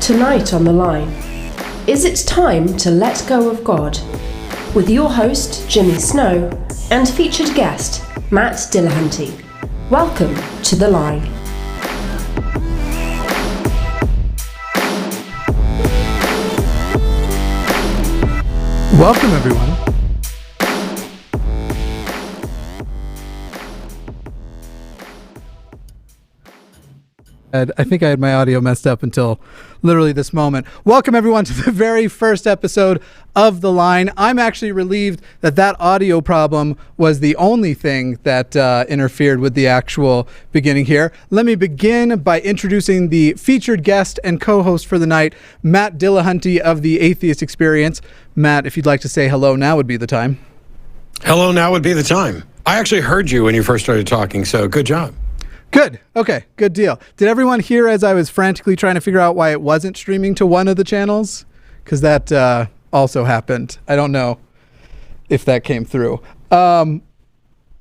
Tonight on the line, is it time to let go of God? With your host, Jimmy Snow, and featured guest, Matt Dillahunty. Welcome to the line. Welcome, everyone. I think I had my audio messed up until literally this moment. Welcome, everyone, to the very first episode of The Line. I'm actually relieved that that audio problem was the only thing that interfered with the actual beginning here. Let me begin by introducing the featured guest and co-host for the night, Matt Dillahunty of the Atheist Experience. Matt, if you'd like to say hello, now would be the time. Hello, now would be the time. I actually heard you when you first started talking, so good job. Good. Okay, good deal. Did everyone hear as I was frantically trying to figure out why it wasn't streaming to one of the channels? Because that also happened. I don't know if that came through.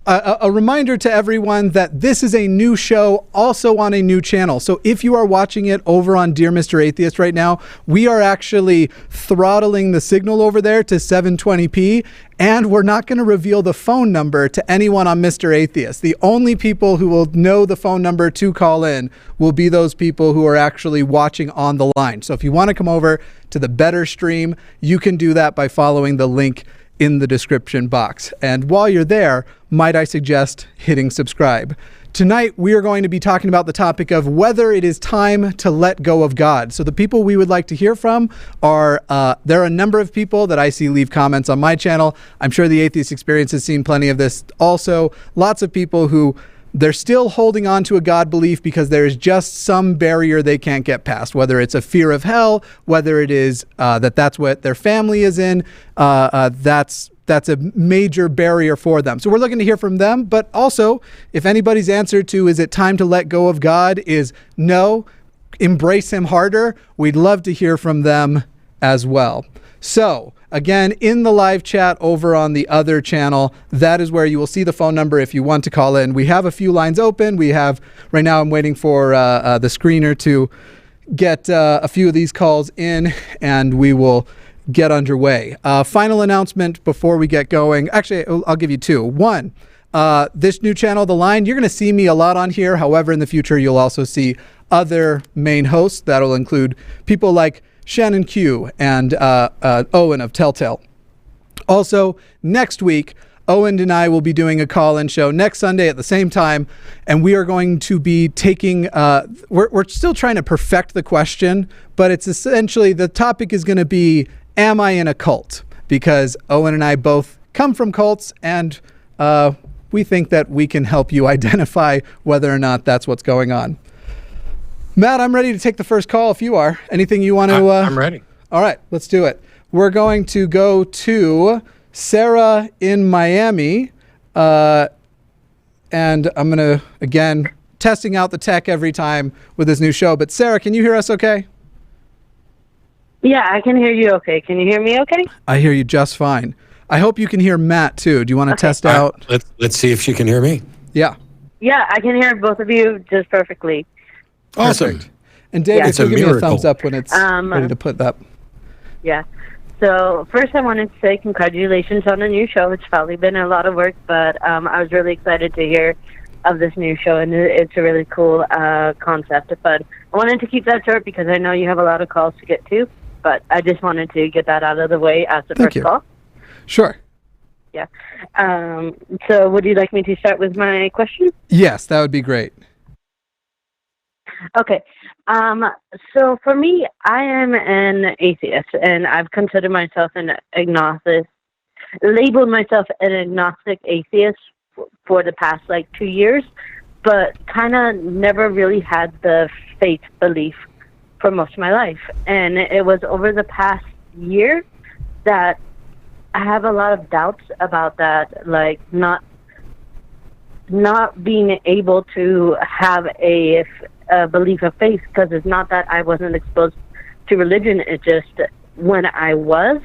A reminder to everyone that this is a new show also on a new channel. So if you are watching it over on Dear Mr. Atheist right now, we are actually throttling the signal over there to 720p, and we're not going to reveal the phone number to anyone on Mr. Atheist. The only people who will know the phone number to call in will be those people who are actually watching on the line. So if you want to come over to the better stream, you can do that by following the link in the description box. And while you're there, might I suggest hitting subscribe. Tonight, we are going to be talking about the topic of whether it is time to let go of God. So the people we would like to hear from are, there are a number of people that I see leave comments on my channel. I'm sure the Atheist Experience has seen plenty of this. Also, lots of people who they're still holding on to a God belief because there is just some barrier they can't get past, whether it's a fear of hell, whether it is that's what their family is in. That's a major barrier for them. So we're looking to hear from them, but also if anybody's answer to is it time to let go of God is no, embrace him harder, we'd love to hear from them as well. So again, in the live chat over on the other channel, that is where you will see the phone number if you want to call in. We have a few lines open. We have, right now I'm waiting for the screener to get a few of these calls in, and we will get underway. Final announcement before we get going. Actually, I'll give you two. One, this new channel, The Line, you're going to see me a lot on here. However, in the future, you'll also see other main hosts. That'll include people like Shannon Q and Owen of Telltale. Also, next week, Owen and I will be doing a call-in show next Sunday at the same time, and we are going to be taking, we're still trying to perfect the question, but it's essentially, the topic is going to be, am I in a cult? Because Owen and I both come from cults, and we think that we can help you identify whether or not that's what's going on. Matt, I'm ready to take the first call if you are. Anything you want to... I'm ready. All right, let's do it. We're going to go to Sarah in Miami. And I'm going to, again, testing out the tech every time with this new show. But Sarah, can you hear us okay? Yeah, I can hear you okay. Can you hear me okay? I hear you just fine. I hope you can hear Matt, too. Do you want to test out? Let's see if she can hear me. Yeah. Yeah, I can hear both of you just perfectly. Awesome. Perfect. And David, It's a give me a miracle. thumbs up when it's ready to put up. Yeah. So first I wanted to say congratulations on the new show. It's probably been a lot of work, but I was really excited to hear of this new show, and it's a really cool concept. But I wanted to keep that short because I know you have a lot of calls to get to, but I just wanted to get that out of the way as the first call. Sure. Yeah. So would you like me to start with my question? Yes, that would be great. Okay. So for me, I am an atheist, and I've considered myself an agnostic, labeled myself an agnostic atheist for the past 2 years, but kind of never really had the faith belief for most of my life. And it was over the past year that I have a lot of doubts about that, not being able to have a belief of faith, because it's not that I wasn't exposed to religion. It just, when I was,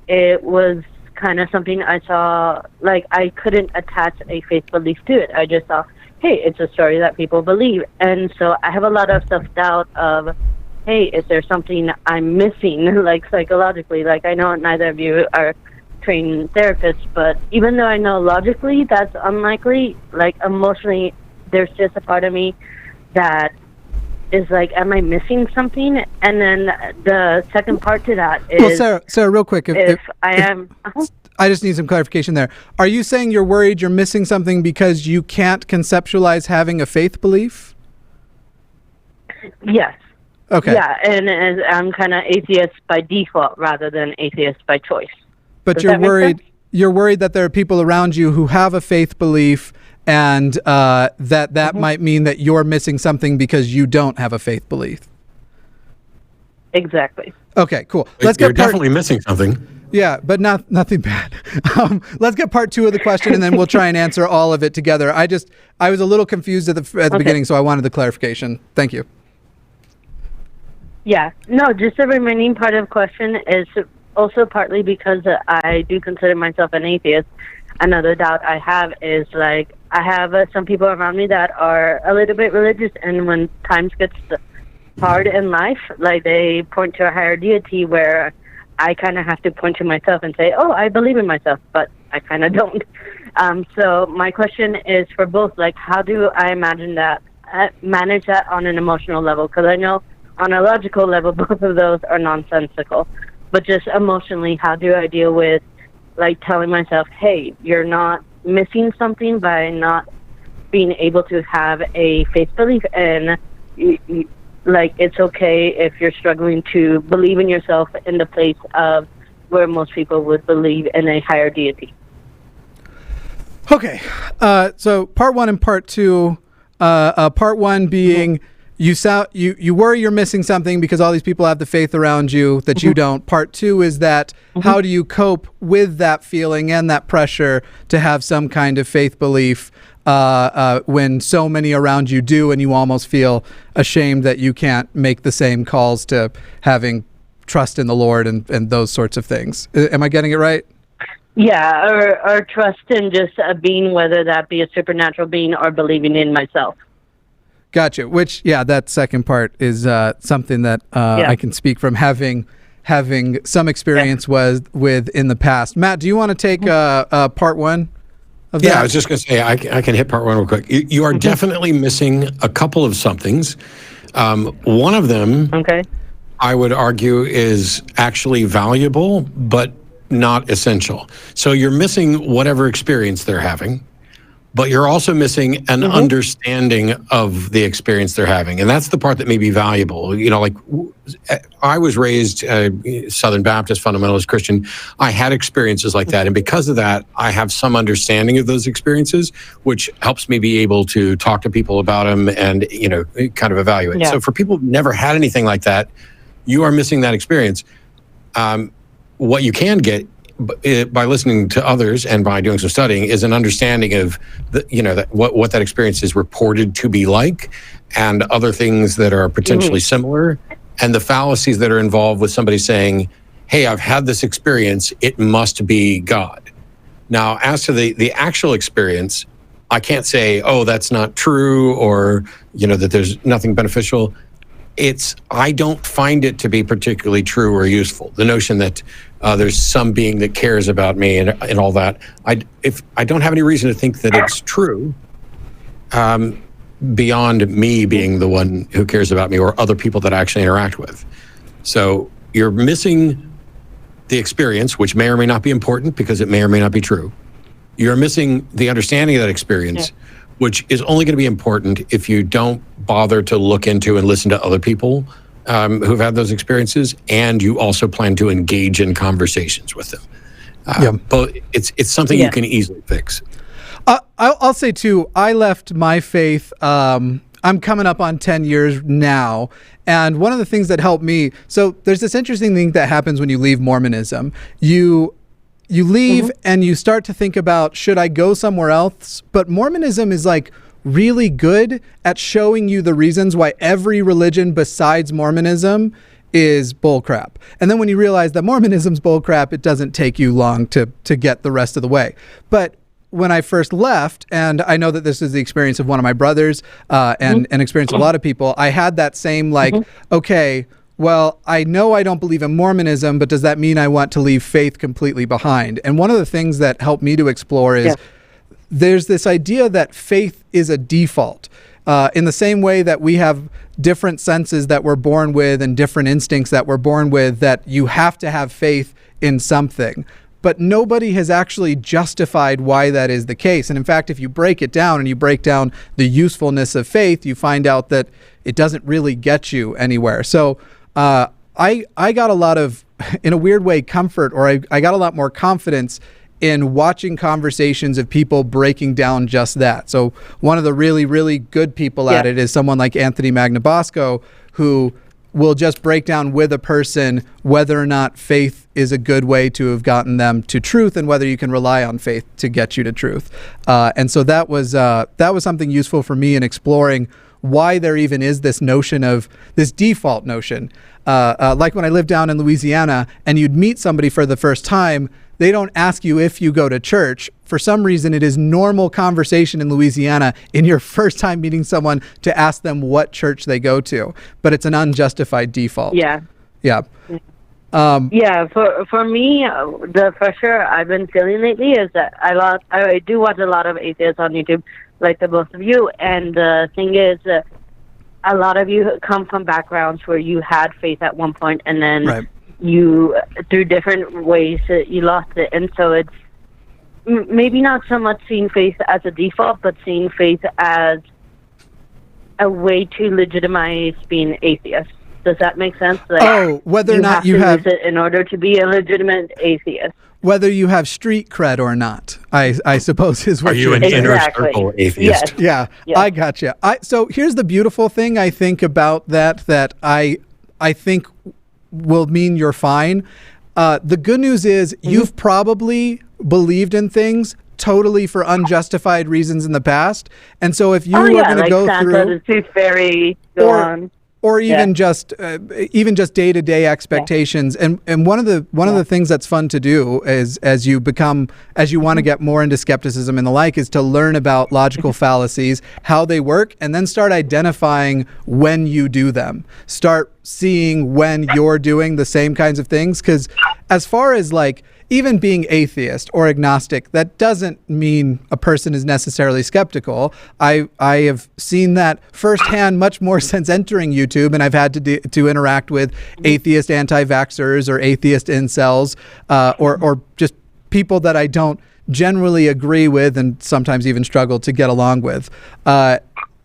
it was kind of something I saw, I couldn't attach a faith belief to it. I just thought, hey, it's a story that people believe. And so I have a lot of self-doubt of hey, is there something I'm missing, like psychologically? Like, I know neither of you are trained therapists, but even though I know logically that's unlikely, like emotionally, there's just a part of me that is like, am I missing something? And then the second part to that is... Well, Sarah, real quick. If I am... I just need some clarification there. Are you saying you're worried you're missing something because you can't conceptualize having a faith belief? Yes. Okay. Yeah, and I'm kind of atheist by default rather than atheist by choice. But you're worried that there are people around you who have a faith belief, and that might mean that you're missing something because you don't have a faith belief. Exactly. Okay, cool. You're definitely missing something. Yeah, but nothing bad. Let's get part 2 of the question, and then we'll try and answer all of it together. I was a little confused at the beginning, so I wanted the clarification. Thank you. Yeah. No, just the remaining part of the question is also partly because I do consider myself an atheist. Another doubt I have is, like, I have some people around me that are a little bit religious, and when times gets hard in life, like, they point to a higher deity, where I kind of have to point to myself and say, oh, I believe in myself, but I kind of don't. So my question is for both, like, how do I manage that on an emotional level? Because I know on a logical level, both of those are nonsensical. But just emotionally, how do I deal with, like, telling myself, hey, you're not missing something by not being able to have a faith belief, and like, it's okay if you're struggling to believe in yourself in the place of where most people would believe in a higher deity. Okay. So part 1 and part 2, part 1 being you worry you're missing something because all these people have the faith around you that you don't. Part 2 is that how do you cope with that feeling and that pressure to have some kind of faith belief when so many around you do, and you almost feel ashamed that you can't make the same calls to having trust in the Lord and those sorts of things. Am I getting it right? Yeah, or trust in just a being, whether that be a supernatural being or believing in myself. Gotcha. Which, that second part is something that I can speak from having some experience with in the past. Matt, do you want to take part 1? I was just going to say, I can hit part 1 real quick. You are definitely missing a couple of somethings. One of them, I would argue, is actually valuable, but not essential. So you're missing whatever experience they're having, but you're also missing an understanding of the experience they're having. And that's the part that may be valuable. You know, like, I was raised Southern Baptist, fundamentalist Christian. I had experiences like that. And because of that, I have some understanding of those experiences, which helps me be able to talk to people about them and, kind of evaluate. Yeah. So for people who've never had anything like that, you are missing that experience. What you can get by listening to others and by doing some studying is an understanding of what that experience is reported to be like, and other things that are potentially similar, and the fallacies that are involved with somebody saying, hey, I've had this experience, it must be God. Now, as to the actual experience, I can't say, oh, that's not true, or that there's nothing beneficial. I don't find it to be particularly true or useful. The notion that there's some being that cares about me and all that. If I don't have any reason to think that it's true, beyond me being the one who cares about me or other people that I actually interact with. So you're missing the experience, which may or may not be important because it may or may not be true. You're missing the understanding of that experience, which is only going to be important if you don't bother to look into and listen to other people who've had those experiences, and you also plan to engage in conversations with them. But it's something you can easily fix. I'll say too, I left my faith, I'm coming up on 10 years now, and one of the things that helped me, so there's this interesting thing that happens when you leave Mormonism. You leave and you start to think about, should I go somewhere else? But Mormonism is like really good at showing you the reasons why every religion besides Mormonism is bullcrap. And then when you realize that Mormonism's bullcrap, it doesn't take you long to get the rest of the way. But when I first left, and I know that this is the experience of one of my brothers and an experience of a lot of people, I had that same okay, well, I know I don't believe in Mormonism, but does that mean I want to leave faith completely behind? And one of the things that helped me to explore is there's this idea that faith is a default. In the same way that we have different senses that we're born with and different instincts that we're born with, that you have to have faith in something. But nobody has actually justified why that is the case. And in fact, if you break it down and you break down the usefulness of faith, you find out that it doesn't really get you anywhere. So I got a lot of, in a weird way, comfort, or I got a lot more confidence in watching conversations of people breaking down just that. So one of the really, really good people at it is someone like Anthony Magnabosco, who will just break down with a person whether or not faith is a good way to have gotten them to truth, and whether you can rely on faith to get you to truth. And so that was something useful for me in exploring why there even is this notion of this default notion. Like when I lived down in Louisiana and you'd meet somebody for the first time, they don't ask you if you go to church. For some reason, it is normal conversation in Louisiana in your first time meeting someone to ask them what church they go to, but it's an unjustified default. Yeah. For me, the pressure I've been feeling lately is that I do watch a lot of atheists on YouTube, like the both of you, and the thing is, a lot of you come from backgrounds where you had faith at one point, and then you, through different ways, you lost it. And so it's maybe not so much seeing faith as a default, but seeing faith as a way to legitimize being atheist. Does that make sense? Whether or not you have it in order to be a legitimate atheist. Whether you have street cred or not, I suppose is what you're saying. Are you an inner circle atheist? Yes. Yeah, I gotcha. So here's the beautiful thing I think about that I think will mean you're fine. The good news is you've probably believed in things totally for unjustified reasons in the past. And so if you were going to go Santa, through... the Tooth Fairy, or even just day-to-day expectations. And one of the things that's fun to do is as you want to get more into skepticism and the like, is to learn about logical fallacies, how they work, and then start identifying when you do them. Start seeing when you're doing the same kinds of things, because as far as even being atheist or agnostic, that doesn't mean a person is necessarily skeptical. I have seen that firsthand much more since entering YouTube, and I've had to interact with atheist anti-vaxxers or atheist incels, or just people that I don't generally agree with and sometimes even struggle to get along with.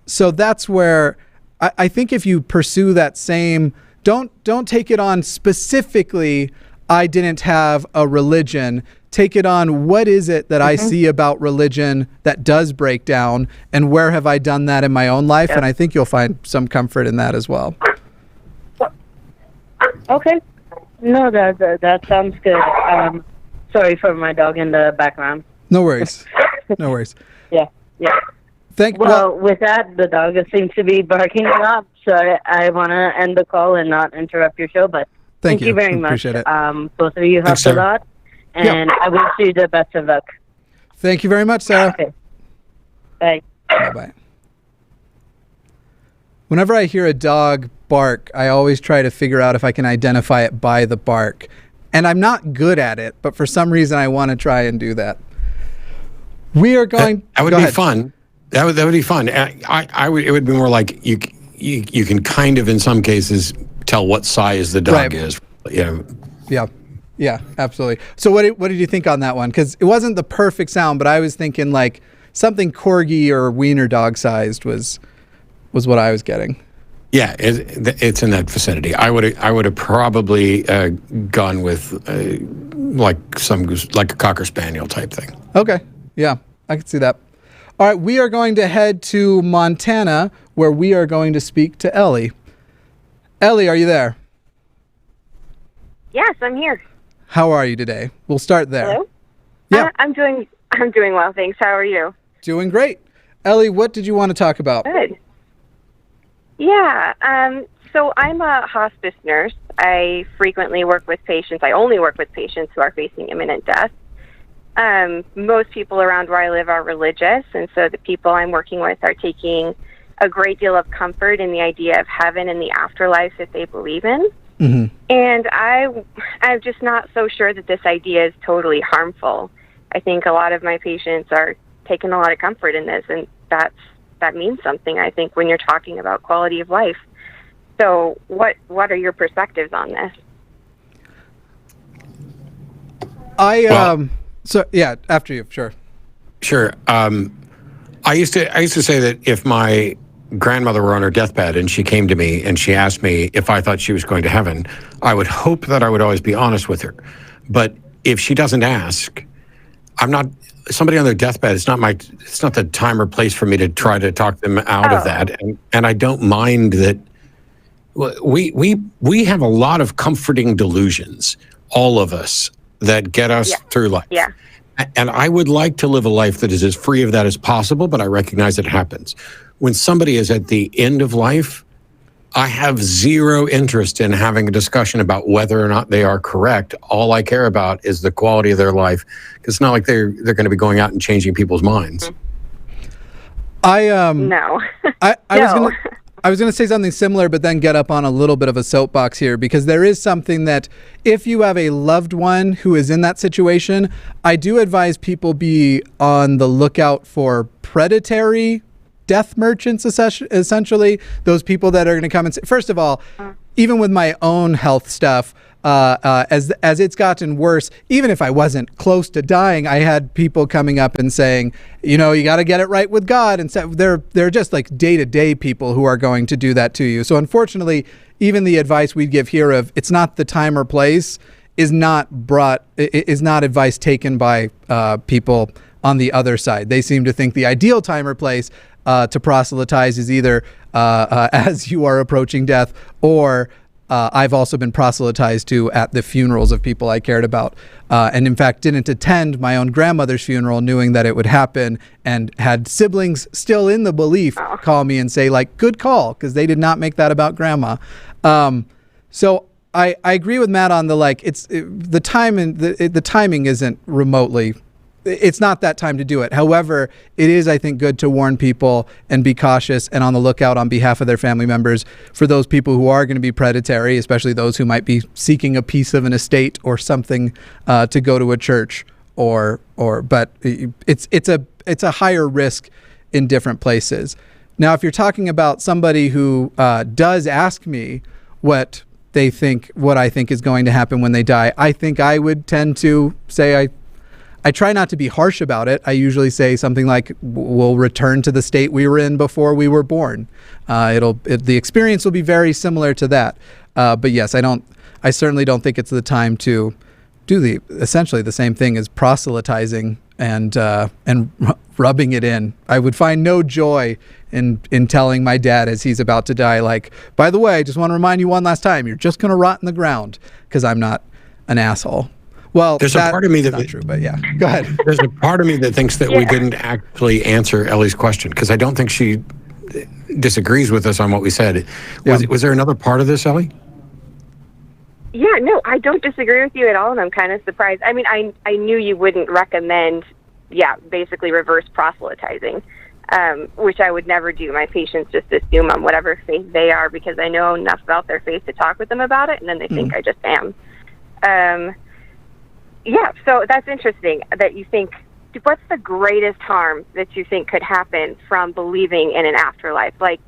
So that's where I think if you pursue that same, don't take it on specifically, I didn't have a religion. Take it on, what is it that I see about religion that does break down, and where have I done that in my own life? And I think you'll find some comfort in that as well. Okay. No, that sounds good. Sorry for my dog in the background. No worries. No worries. Yeah. With that, the dog seems to be barking a lot, so I want to end the call and not interrupt your show, but Thank you very much. Appreciate it. Both of you helped a lot, and I wish you the best of luck. Thank you very much, Sarah. Okay. Bye. Bye-bye. Whenever I hear a dog bark, I always try to figure out if I can identify it by the bark. And I'm not good at it, but for some reason I want to try and do that. We are going... That would be fun. That would be fun. It would be more like you can kind of, in some cases, tell what size the dog is. Yeah, absolutely. So what did you think on that one? Because it wasn't the perfect sound, but I was thinking something corgi or wiener dog sized was what I was getting. Yeah, it's in that vicinity. I would have probably gone with like a Cocker Spaniel type thing. Okay, yeah, I can see that. All right, we are going to head to Montana, where we are going to speak to Ellie. Ellie, are you there? Yes, I'm here. How are you today? We'll start there. Hello? Yeah. I'm doing well, thanks. How are you? Doing great. Ellie, what did you want to talk about? Good. Yeah, so I'm a hospice nurse. I frequently work with patients. I only work with patients who are facing imminent death. Most people around where I live are religious, and so the people I'm working with are taking a great deal of comfort in the idea of heaven and the afterlife that they believe in. Mm-hmm. And I'm just not so sure that this idea is totally harmful. I think a lot of my patients are taking a lot of comfort in this, and that means something, I think, when you're talking about quality of life. So what are your perspectives on this? So yeah, after you, sure. Sure. I used to say that if my grandmother were on her deathbed and she came to me and she asked me if I thought she was going to heaven, I would hope that I would always be honest with her. But if she doesn't ask, somebody on their deathbed, it's not the time or place for me to try to talk them out of that. And I don't mind that. We have a lot of comforting delusions, all of us, that get us through life. Yeah. And I would like to live a life that is as free of that as possible, but I recognize it happens. When somebody is at the end of life, I have zero interest in having a discussion about whether or not they are correct. All I care about is the quality of their life, because it's not like they're going to be going out and changing people's minds. No. I was going to say something similar, but then get up on a little bit of a soapbox here, because there is something that if you have a loved one who is in that situation, I do advise people be on the lookout for predatory death merchants, essentially, those people that are going to come and say, first of all, even with my own health stuff, as it's gotten worse, even if I wasn't close to dying, I had people coming up and saying, you got to get it right with God. And so they're just like day-to-day people who are going to do that to you. So unfortunately, even the advice we'd give here of it's not the time or place is not advice taken by people on the other side. They seem to think the ideal time or place to proselytize is either as you are approaching death, or I've also been proselytized to at the funerals of people I cared about, and in fact didn't attend my own grandmother's funeral knowing that it would happen, and had siblings still in the belief call me and say, like, good call, because they did not make that about grandma. So I agree with Matt on the timing isn't remotely. It's not that time to do it. However, it is, I think, good to warn people and be cautious and on the lookout on behalf of their family members for those people who are going to be predatory, especially those who might be seeking a piece of an estate or something to go to a church but it's a higher risk in different places. Now, if you're talking about somebody who does ask me what I think is going to happen when they die, I think I would tend to say I try not to be harsh about it. I usually say something like, we'll return to the state we were in before we were born. The experience will be very similar to that. But yes, I certainly don't think it's the time to do essentially the same thing as proselytizing and rubbing it in. I would find no joy in telling my dad as he's about to die, like, by the way, I just want to remind you one last time, you're just going to rot in the ground, because I'm not an asshole. Well, there's a part of me that's not true, but yeah, go ahead. There's a part of me that thinks that we didn't actually answer Ellie's question, because I don't think she disagrees with us on what we said. Was there another part of this, Ellie? Yeah, no, I don't disagree with you at all, and I'm kind of surprised. I mean, I knew you wouldn't recommend, basically reverse proselytizing, which I would never do. My patients just assume I'm whatever faith they are, because I know enough about their faith to talk with them about it, and then they think I just am. So that's interesting that you think, what's the greatest harm that you think could happen from believing in an afterlife? Like,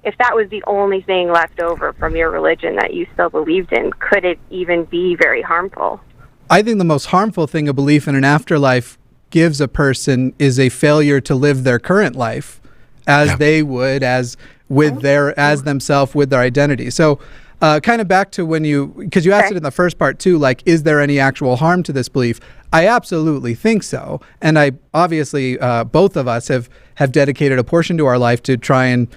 if that was the only thing left over from your religion that you still believed in, could it even be very harmful? I think the most harmful thing a belief in an afterlife gives a person is a failure to live their current life as they would, as themselves, with their identity. So kind of back to because you asked it in the first part too, like, is there any actual harm to this belief? I absolutely think so. And I obviously, both of us have dedicated a portion to our life to try and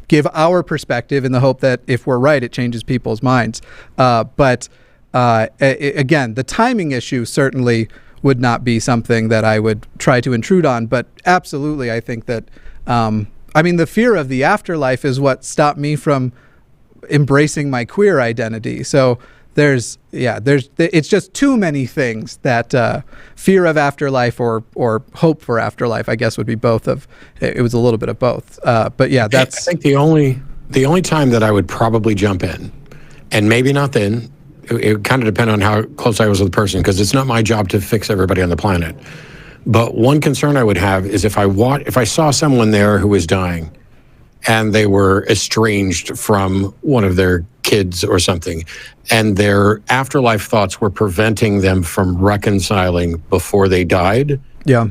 give our perspective in the hope that if we're right, it changes people's minds. But again, the timing issue certainly would not be something that I would try to intrude on. But absolutely, I think that, the fear of the afterlife is what stopped me from embracing my queer identity. So it's just too many things that fear of afterlife or hope for afterlife, I guess, would be both of. It was a little bit of both. But yeah, that's. I think the only time that I would probably jump in, and maybe not then, it kind of depend on how close I was with the person, because it's not my job to fix everybody on the planet. But one concern I would have is if I saw someone there who was dying, and they were estranged from one of their kids or something, and their afterlife thoughts were preventing them from reconciling before they died. Yeah.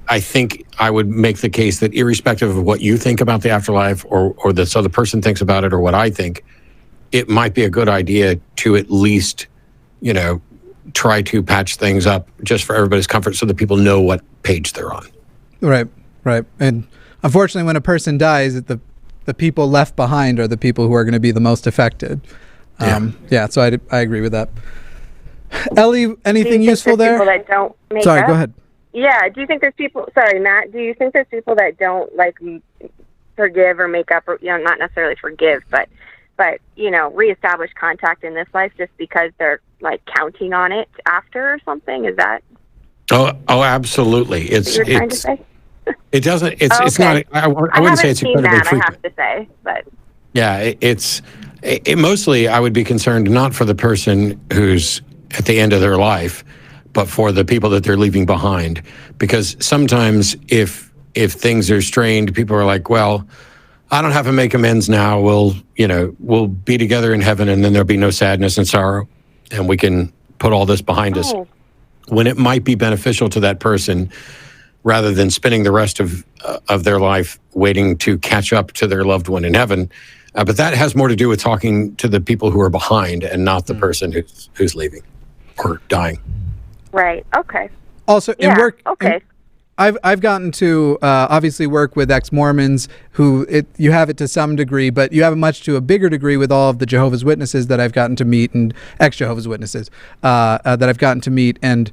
I think I would make the case that irrespective of what you think about the afterlife or this other person thinks about it or what I think, it might be a good idea to at least, try to patch things up just for everybody's comfort so that people know what page they're on. Right. And unfortunately, when a person dies, the people left behind are the people who are going to be the most affected. So I agree with that. Ellie, anything useful there? People that don't make Sorry, up? Go ahead. Yeah, do you think there's people, sorry, Matt, do you think there's people that don't, forgive or make up, or, not necessarily forgive, but reestablish contact in this life just because they're, counting on it after or something? Is that? Oh, absolutely. It's what you're trying to say? It doesn't. It's not. I wouldn't say it's incredibly frequent. I have to say, but yeah, it's mostly. I would be concerned not for the person who's at the end of their life, but for the people that they're leaving behind. Because sometimes, if things are strained, people are like, "Well, I don't have to make amends now. We'll be together in heaven, and then there'll be no sadness and sorrow, and we can put all this behind us." When it might be beneficial to that person, rather than spending the rest of their life waiting to catch up to their loved one in heaven. But that has more to do with talking to the people who are behind and not the person who's leaving or dying. Right. Okay. Also, in work, okay. I've gotten to obviously work with ex-Mormons who you have it to some degree, but you have it much to a bigger degree with all of the Jehovah's Witnesses that I've gotten to meet, and ex-Jehovah's Witnesses that I've gotten to meet, and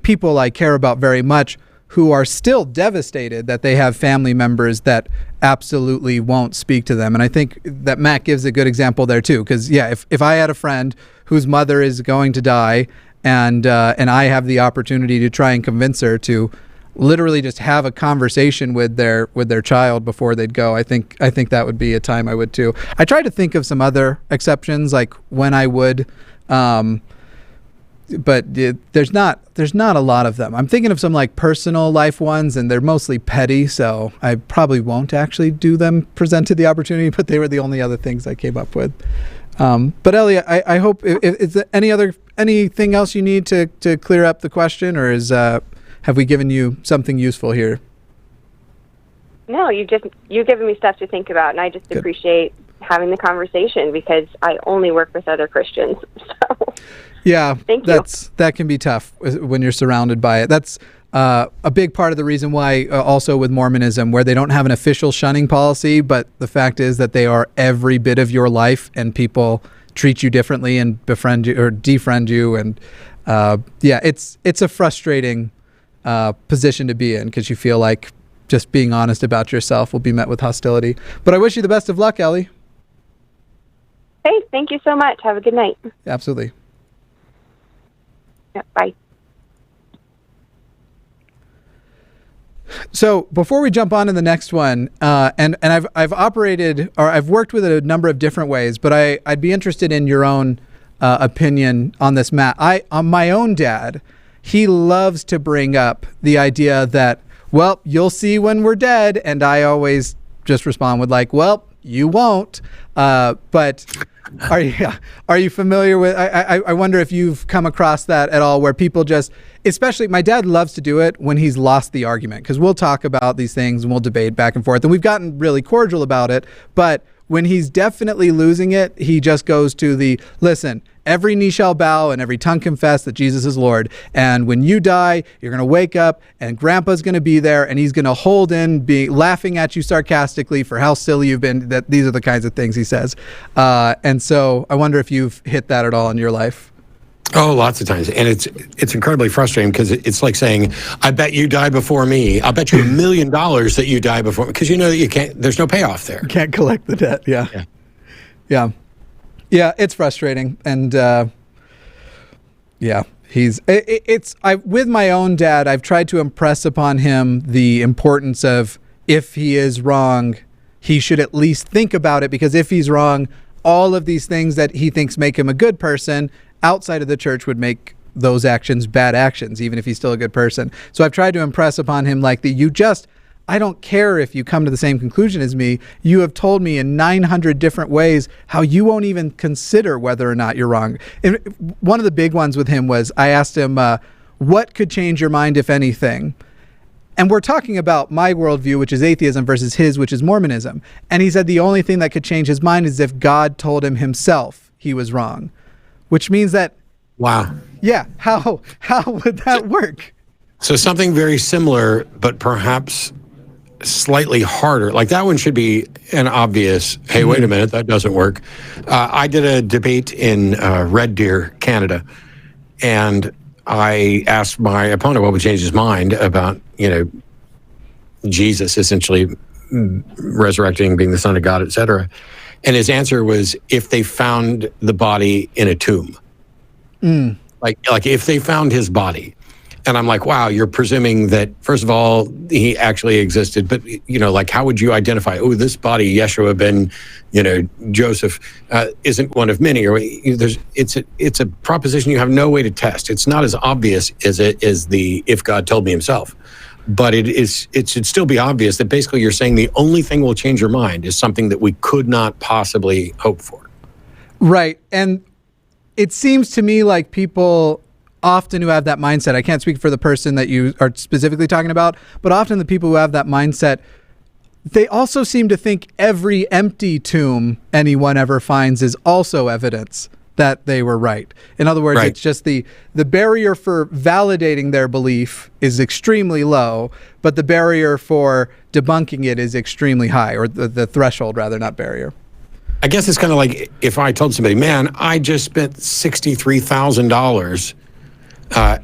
people I care about very much, who are still devastated that they have family members that absolutely won't speak to them. And I think that Matt gives a good example there too, because if I had a friend whose mother is going to die, and I have the opportunity to try and convince her to literally just have a conversation with their child before they'd go, I think that would be a time I would too. I try to think of some other exceptions, like when I would, but there's not a lot of them. I'm thinking of some personal life ones, and they're mostly petty, so I probably won't actually do them presented the opportunity, but they were the only other things I came up with. But Elliot, I hope, is there anything else you need to clear up the question, or have we given you something useful here? No, you've given me stuff to think about, and I just appreciate having the conversation, because I only work with other Christians. So yeah, thank you. That can be tough when you're surrounded by it. That's a big part of the reason why also with Mormonism, where they don't have an official shunning policy, but the fact is that they are every bit of your life, and people treat you differently and befriend you or defriend you. And it's a frustrating position to be in, because you feel like just being honest about yourself will be met with hostility. But I wish you the best of luck, Ellie. Hey, thank you so much. Have a good night. Absolutely. Yeah, bye. So before we jump on to the next one, and I've operated, or I've worked with it a number of different ways, but I'd be interested in your own opinion on this, Matt. On my own dad, he loves to bring up the idea that, well, you'll see when we're dead, and I always just respond with well, you won't. But are you familiar with? I wonder if you've come across that at all, where people just, especially my dad loves to do it when he's lost the argument, because we'll talk about these things and we'll debate back and forth, and we've gotten really cordial about it. But when he's definitely losing it, he just goes to listen, every knee shall bow and every tongue confess that Jesus is Lord. And when you die, you're going to wake up and Grandpa's going to be there, and he's going to hold in, be laughing at you sarcastically for how silly you've been. That these are the kinds of things he says. And so I wonder if you've hit that at all in your life. Oh, lots of times. And it's incredibly frustrating, because it's like saying, I bet you die before me. I'll bet you $1 million that you die before me, because you know that you can't, there's no payoff there. You can't collect the debt. Yeah. Yeah, it's frustrating. And yeah, with my own dad, I've tried to impress upon him the importance of, if he is wrong, he should at least think about it, because if he's wrong, all of these things that he thinks make him a good person outside of the church would make those actions bad actions, even if he's still a good person. So I've tried to impress upon him, like, I don't care if you come to the same conclusion as me. You have told me in 900 different ways how you won't even consider whether or not you're wrong. And one of the big ones with him was, I asked him, what could change your mind, if anything? And we're talking about my worldview, which is atheism, versus his, which is Mormonism. And he said the only thing that could change his mind is if God told him himself he was wrong, which means that... Wow. Yeah. How would that work? So something very similar, but perhaps slightly harder. Like, that one should be an obvious, hey, wait a minute, that doesn't work. I did a debate in Red Deer, Canada, and I asked my opponent what would change his mind about, Jesus essentially resurrecting, being the Son of God, etc. And his answer was, if they found the body in a tomb. Like if they found his body. And I'm like, wow, you're presuming that, first of all, he actually existed. But, how would you identify, this body, Yeshua ben, Joseph, isn't one of many? Or it's a proposition you have no way to test. It's not as obvious as it is if God told me himself. But it should still be obvious that basically you're saying the only thing will change your mind is something that we could not possibly hope for. Right. And it seems to me like people often who have that mindset, I can't speak for the person that you are specifically talking about, but often the people who have that mindset, they also seem to think every empty tomb anyone ever finds is also evidence that they were right. In other words, It's just the barrier for validating their belief is extremely low, but the barrier for debunking it is extremely high, or the threshold rather, not barrier. I guess it's kind of like if I told somebody, man, I just spent $63,000.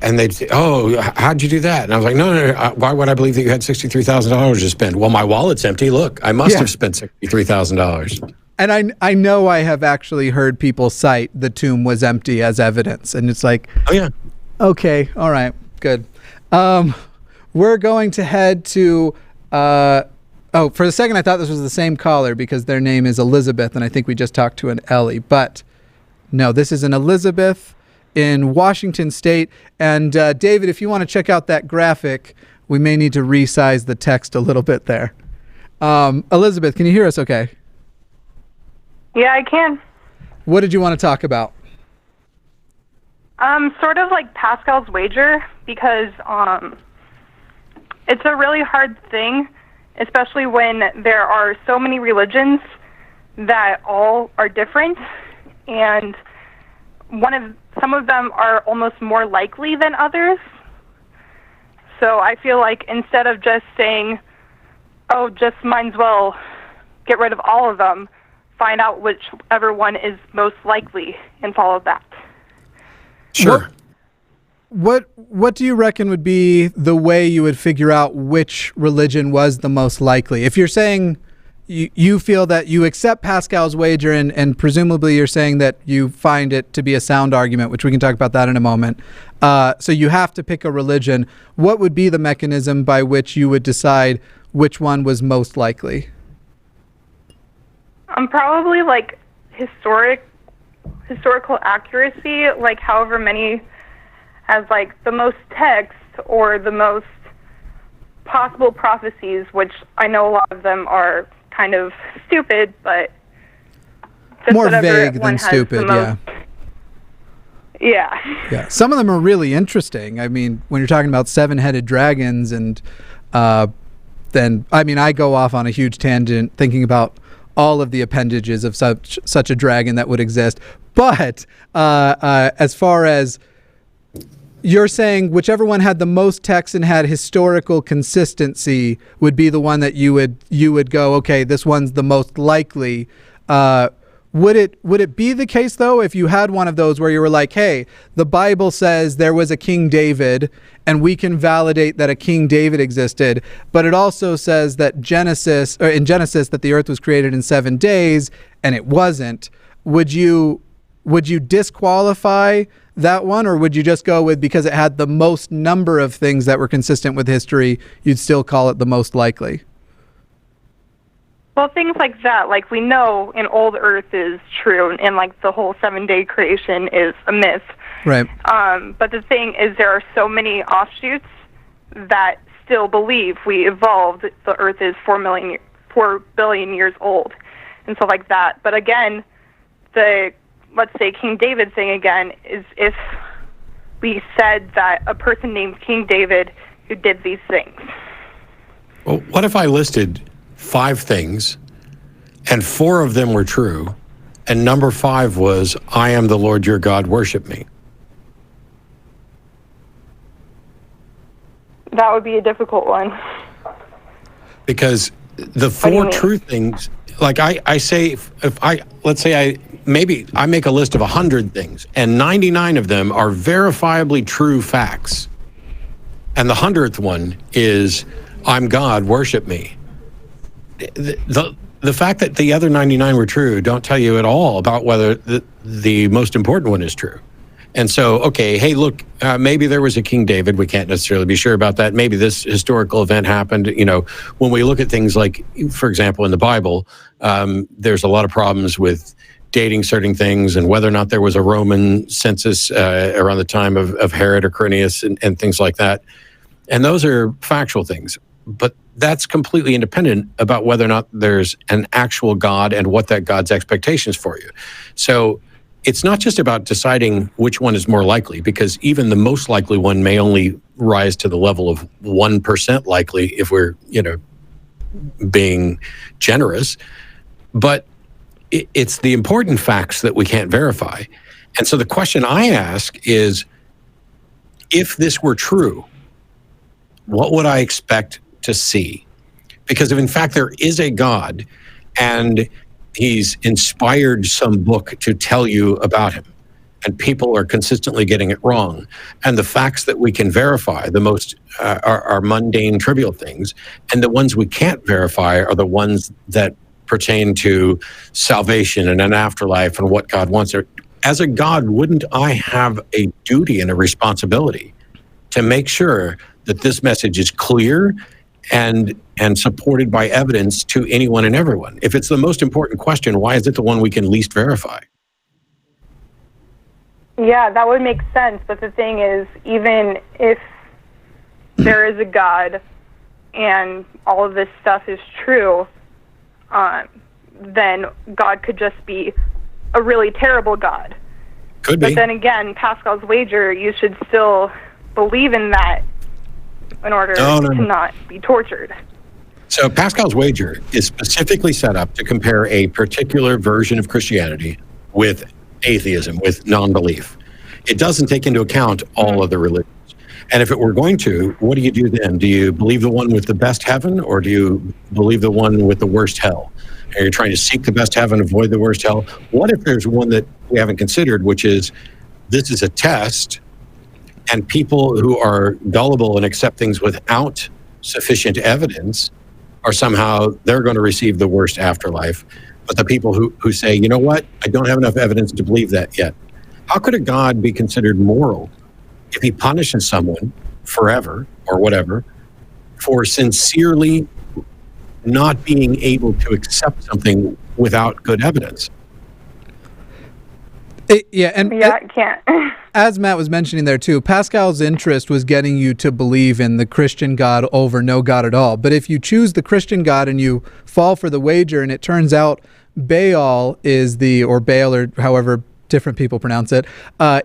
And they'd say, oh, how'd you do that? And I was like, no. Why would I believe that you had $63,000 to spend? Well, my wallet's empty. Look, I must have spent $63,000. And I know I have actually heard people cite the tomb was empty as evidence. And it's like, oh, yeah. Okay. All right. Good. We're going to head to, for a second, I thought this was the same caller because their name is Elizabeth. And I think we just talked to an Ellie. But no, this is an Elizabeth in Washington State. And David, if you want to check out that graphic, we may need to resize the text a little bit there. Elizabeth, can you hear us okay? Yeah, I can. What did you want to talk about? Sort of like Pascal's wager, because it's a really hard thing, especially when there are so many religions that all are different, and some of them are almost more likely than others. So I feel like instead of just saying, oh, just might as well get rid of all of them, find out whichever one is most likely and follow that. Sure. What do you reckon would be the way you would figure out which religion was the most likely? If you're saying you feel that you accept Pascal's wager, and presumably you're saying that you find it to be a sound argument, which we can talk about that in a moment. So you have to pick a religion. What would be the mechanism by which you would decide which one was most likely? Probably like historical accuracy, like however many has like the most text or the most possible prophecies, which I know a lot of them are kind of stupid, but more vague than stupid. Yeah. Some of them are really interesting. I mean, when you're talking about 7-headed dragons, and then I go off on a huge tangent thinking about all of the appendages of such a dragon that would exist. But as far as you're saying, whichever one had the most text and had historical consistency would be the one that you would go, okay, this one's the most likely. Would it be the case, though, if you had one of those where you were like, hey, the Bible says there was a King David, and we can validate that a King David existed, but it also says that in Genesis that the earth was created in 7 days, and it wasn't. would you disqualify that one, or would you just go with, because it had the most number of things that were consistent with history, you'd still call it the most likely? Well, things like that, like we know an old Earth is true, and like the whole 7-day creation is a myth. Right. But the thing is, there are so many offshoots that still believe we evolved. The Earth is 4 billion years old, and so like that. But again, let's say King David thing again is if we said that a person named King David who did these things. Well, what if I listed 5 things and 4 of them were true, and number 5 was, I am the Lord your God, worship me? That would be a difficult one. Because the 4 true things, like I say, let's say I make a list of 100 things, and 99 of them are verifiably true facts. And the 100th one is, I'm God, worship me. The fact that the other 99 were true don't tell you at all about whether the most important one is true. And so, okay, hey, look, maybe there was a King David. We can't necessarily be sure about that. Maybe this historical event happened. You know, when we look at things like, for example, in the Bible, there's a lot of problems with dating certain things and whether or not there was a Roman census around the time of Herod or Quirinius and things like that. And those are factual things. But that's completely independent about whether or not there's an actual God and what that God's expectations for you. So it's not just about deciding which one is more likely, because even the most likely one may only rise to the level of 1% likely if we're, being generous. But it's the important facts that we can't verify. And so the question I ask is, if this were true, what would I expect to see? Because if in fact there is a God and he's inspired some book to tell you about him, and people are consistently getting it wrong, and the facts that we can verify, the most are mundane, trivial things, and the ones we can't verify are the ones that pertain to salvation and an afterlife and what God wants. As a God, wouldn't I have a duty and a responsibility to make sure that this message is clear and supported by evidence to anyone and everyone? If it's the most important question, why is it the one we can least verify? Yeah, that would make sense. But the thing is, even if there is a God and all of this stuff is true, then God could just be a really terrible God. Could be. But then again, Pascal's wager, you should still believe in that in order to not be tortured. So Pascal's wager is specifically set up to compare a particular version of Christianity with atheism, with non-belief. It doesn't take into account all other religions. And if it were going to, what do you do then? Do you believe the one with the best heaven, or do you believe the one with the worst hell? Are you trying to seek the best heaven, avoid the worst hell? What if there's one that we haven't considered, which is, this is a test, and people who are gullible and accept things without sufficient evidence are somehow, they're going to receive the worst afterlife. But the people who say, you know what, I don't have enough evidence to believe that yet. How could a God be considered moral if he punishes someone forever or whatever for sincerely not being able to accept something without good evidence? I can't. As Matt was mentioning there too, Pascal's interest was getting you to believe in the Christian God over no God at all. But if you choose the Christian God and you fall for the wager, and it turns out Baal is or Baal, or however different people pronounce it,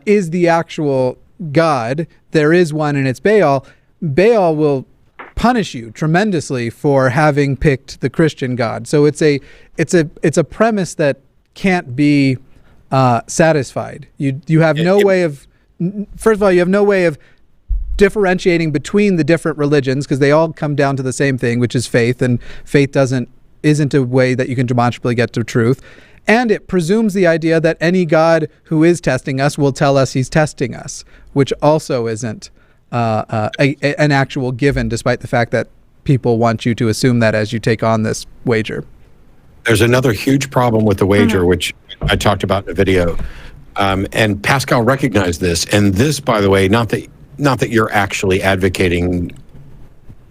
is the actual God, there is one and it's Baal, Baal will punish you tremendously for having picked the Christian God. So it's a premise that can't be satisfied. You have no way of, first of all, you have no way of differentiating between the different religions, because they all come down to the same thing, which is faith, and faith isn't a way that you can demonstrably get to truth. And it presumes the idea that any God who is testing us will tell us he's testing us, which also isn't an actual given, despite the fact that people want you to assume that as you take on this wager. There's another huge problem with the wager, which I talked about in a video. And Pascal recognized this. And this, by the way, not that you're actually advocating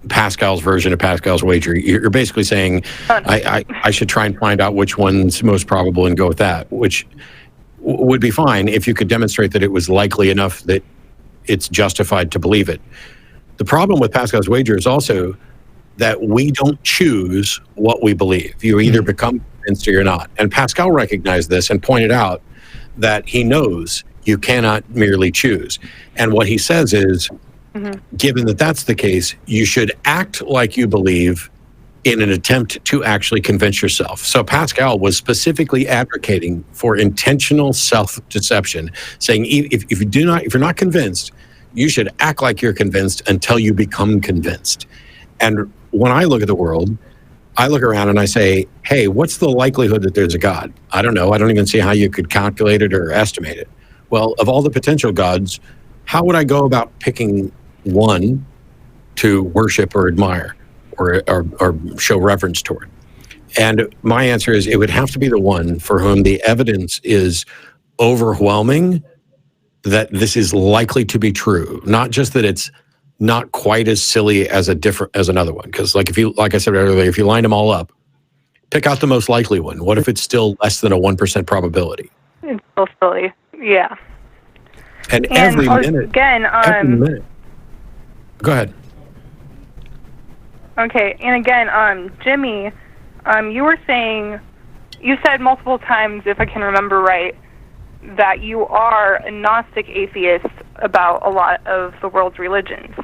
Pascal's version of Pascal's wager. You're basically saying, I should try and find out which one's most probable and go with that, which would be fine if you could demonstrate that it was likely enough that it's justified to believe it. The problem with Pascal's wager is also that we don't choose what we believe. You either become convinced or you're not. And Pascal recognized this and pointed out that he knows you cannot merely choose. And what he says is, given that that's the case, you should act like you believe in an attempt to actually convince yourself. So Pascal was specifically advocating for intentional self-deception, saying if you're not convinced, you should act like you're convinced until you become convinced. And when I look at the world, I look around and I say, hey, what's the likelihood that there's a God? I don't know. I don't even see how you could calculate it or estimate it. Well, of all the potential gods, how would I go about picking one to worship or admire or show reverence toward? And my answer is it would have to be the one for whom the evidence is overwhelming that this is likely to be true, not just that it's not quite as silly as another one. Because like I said earlier, if you line them all up, pick out the most likely one. What if it's still less than a 1% probability? It's still silly, yeah. And every minute. Go ahead. Okay, and again, Jimmy, you said multiple times, if I can remember right, that you are a Gnostic atheist about a lot of the world's religions.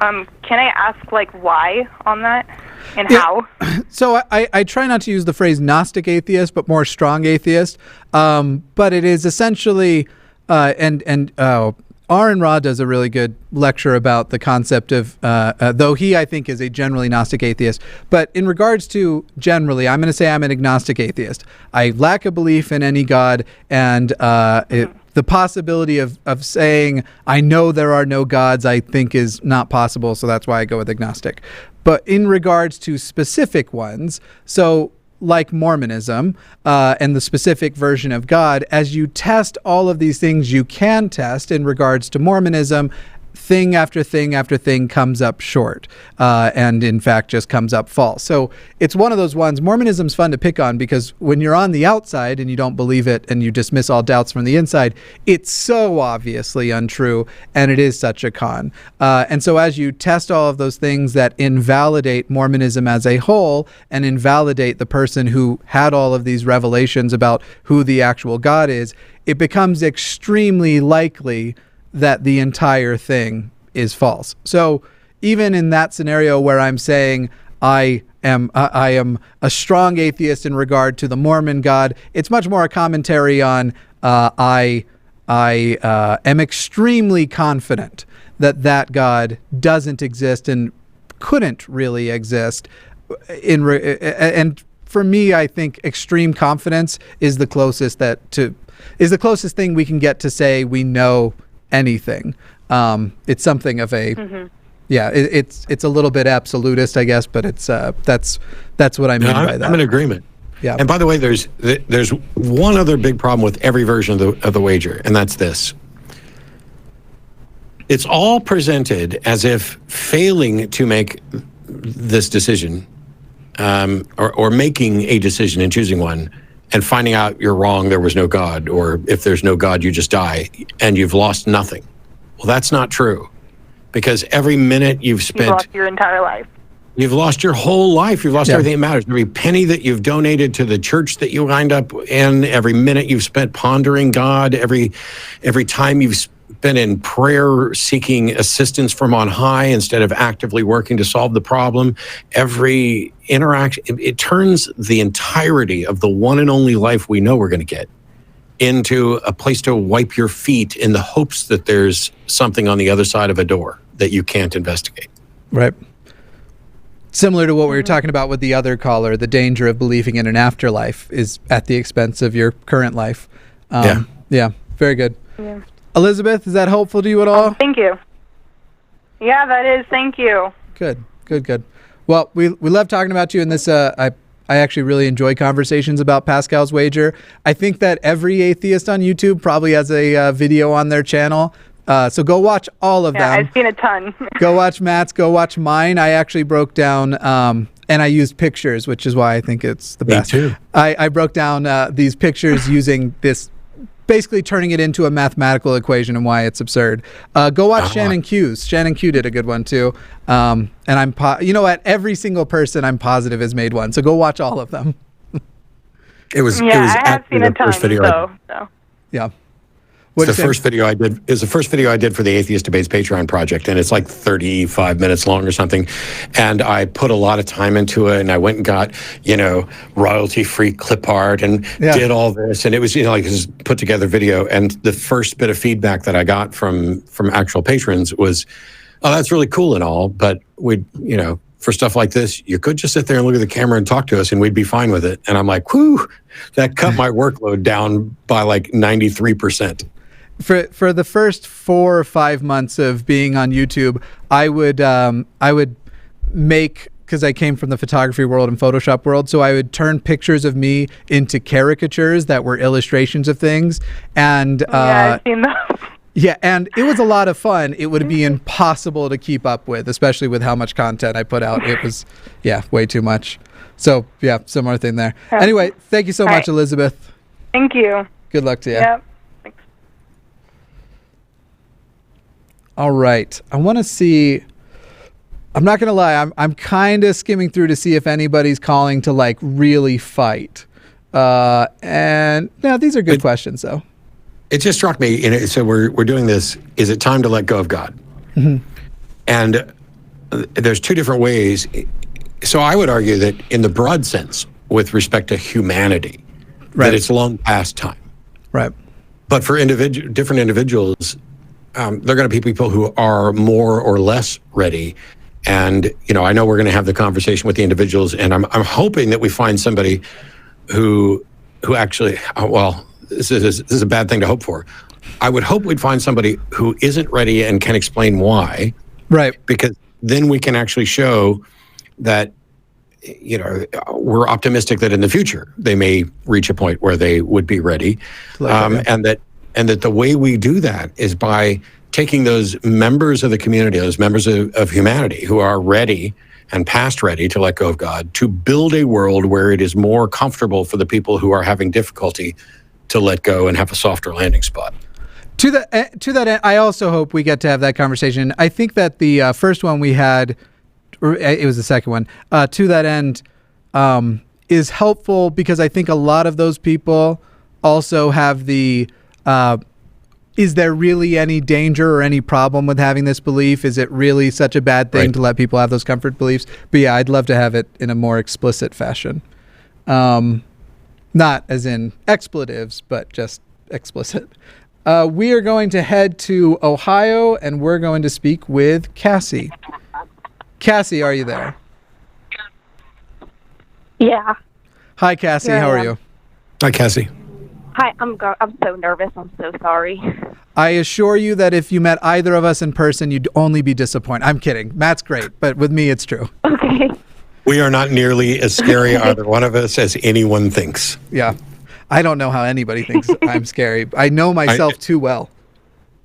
Can I ask, why on that and how? So I try not to use the phrase Gnostic atheist, but more strong atheist. But it is essentially, Aaron Ra does a really good lecture about the concept of, though he, I think, is a generally Gnostic atheist. But in regards to generally, I'm going to say I'm an agnostic atheist. I lack a belief in any God, and the possibility of saying, I know there are no gods, I think is not possible, so that's why I go with agnostic. But in regards to specific ones, so like Mormonism and the specific version of God, as you test all of these things you can test in regards to Mormonism, thing after thing after thing comes up short, and in fact just comes up false. So it's one of those ones. Mormonism's fun to pick on because when you're on the outside and you don't believe it and you dismiss all doubts from the inside, it's so obviously untrue, and it is such a con. And so as you test all of those things that invalidate Mormonism as a whole and invalidate the person who had all of these revelations about who the actual God is, it becomes extremely likely that the entire thing is false. So even in that scenario where I'm saying I am a strong atheist in regard to the Mormon God, it's much more a commentary on I am extremely confident that God doesn't exist and couldn't really exist. And for me, I think extreme confidence is the closest thing we can get to say we know anything. It's something of a it's a little bit absolutist, I guess, but it's that's what I mean by that. I'm in agreement. Yeah. And by the way, there's one other big problem with every version of the wager, and that's this. It's all presented as if failing to make this decision, or making a decision and choosing one, and finding out you're wrong, there was no God, or if there's no God, you just die, and you've lost nothing. Well, that's not true, because every minute you've spent... You've lost your entire life. You've lost your whole life. You've lost everything that matters. Every penny that you've donated to the church that you lined up in, every minute you've spent pondering God, every time you've spent in prayer seeking assistance from on high instead of actively working to solve the problem, every interaction, it turns the entirety of the one and only life we know we're going to get into a place to wipe your feet in the hopes that there's something on the other side of a door that you can't investigate. Right. Similar to what we were talking about with the other caller, the danger of believing in an afterlife is at the expense of your current life. Yeah, very good. Yeah. Elizabeth, is that helpful to you at all? Thank you. Yeah, that is. Thank you. Good. Well, we love talking about you, and this I I actually really enjoy conversations about Pascal's wager. I think that every atheist on YouTube probably has a video on their channel. So go watch all of them. I've seen a ton. Go watch Matt's, go watch mine. I actually broke down, and I used pictures, which is why I think it's the best. Me too. I broke down these pictures using this, basically turning it into a mathematical equation and why it's absurd. Go watch Shannon Q's. Shannon Q did a good one too. And I'm, you know what? Every single person I'm positive has made one. So go watch all of them. It was I have seen a ton. So. Yeah. It's the first video I did. It was the first video I did for the Atheist Debates Patreon project, and it's like 35 minutes long or something. And I put a lot of time into it, and I went and got, royalty-free clip art and did all this, and it was, like this put together video. And the first bit of feedback that I got from actual patrons was, "Oh, that's really cool and all, but we'd, for stuff like this, you could just sit there and look at the camera and talk to us, and we'd be fine with it." And I'm like, whew, that cut my workload down by like 93%. For the first 4 or 5 months of being on YouTube, I would make, because I came from the photography world and Photoshop world, so I would turn pictures of me into caricatures that were illustrations of things. And I've seen those. Yeah, and it was a lot of fun. It would be impossible to keep up with, especially with how much content I put out. It was, way too much. So, similar thing there. Anyway, thank you so much, Elizabeth. Thank you. Good luck to you. Yep. Thanks. All right. I want to see. I'm not going to lie. I'm kind of skimming through to see if anybody's calling to really fight. And now these are good questions, though. It just struck me. So we're doing this. Is it time to let go of God? Mm-hmm. And there's two different ways. So I would argue that in the broad sense, with respect to humanity, that it's long past time. Right. But for different individuals, they're going to be people who are more or less ready. And, I know we're going to have the conversation with the individuals, and I'm hoping that we find somebody who actually, this is a bad thing to hope for. I would hope we'd find somebody who isn't ready and can explain why. Right. Because then we can actually show that, we're optimistic that in the future they may reach a point where they would be ready. And that the way we do that is by taking those members of the community, those members of humanity who are ready and past ready to let go of God, to build a world where it is more comfortable for the people who are having difficulty to let go and have a softer landing spot. To that end, I also hope we get to have that conversation. I think that the first one we had, or it was the second one, to that end, is helpful because I think a lot of those people also have the, is there really any danger or any problem with having this belief? Is it really such a bad thing to let people have those comfort beliefs? But I'd love to have it in a more explicit fashion. Not as in expletives, but just explicit. We are going to head to Ohio, and we're going to speak with Cassie. Cassie, are you there? Yeah. Hi, Cassie. How are you? Hi, Cassie. Hi. I'm so nervous. I'm so sorry. I assure you that if you met either of us in person, you'd only be disappointed. I'm kidding. Matt's great, but with me, it's true. Okay. We are not nearly as scary, either one of us, as anyone thinks. Yeah. I don't know how anybody thinks I'm scary. I know myself too well.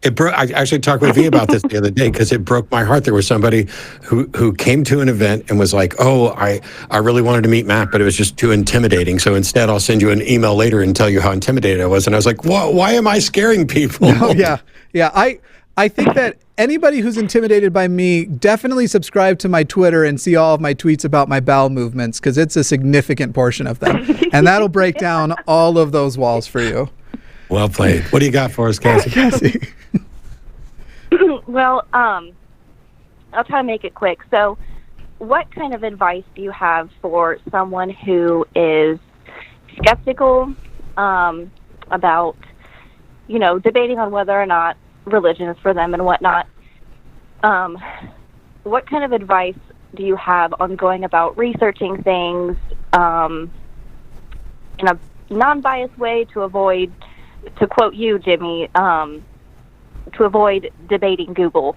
I actually talked with V about this the other day because it broke my heart. There was somebody who came to an event and was like, I really wanted to meet Matt, but it was just too intimidating. So instead, I'll send you an email later and tell you how intimidated I was. And I was like, why am I scaring people? Oh, yeah. Yeah. I think that anybody who's intimidated by me, definitely subscribe to my Twitter and see all of my tweets about my bowel movements because it's a significant portion of them. And that'll break down all of those walls for you. Well played. What do you got for us, Cassie? Cassie. Well, I'll try to make it quick. So what kind of advice do you have for someone who is skeptical about, debating on whether or not religion is for them and whatnot? What kind of advice do you have on going about researching things in a non-biased way to avoid, to quote you, Jimmy, to avoid debating Google?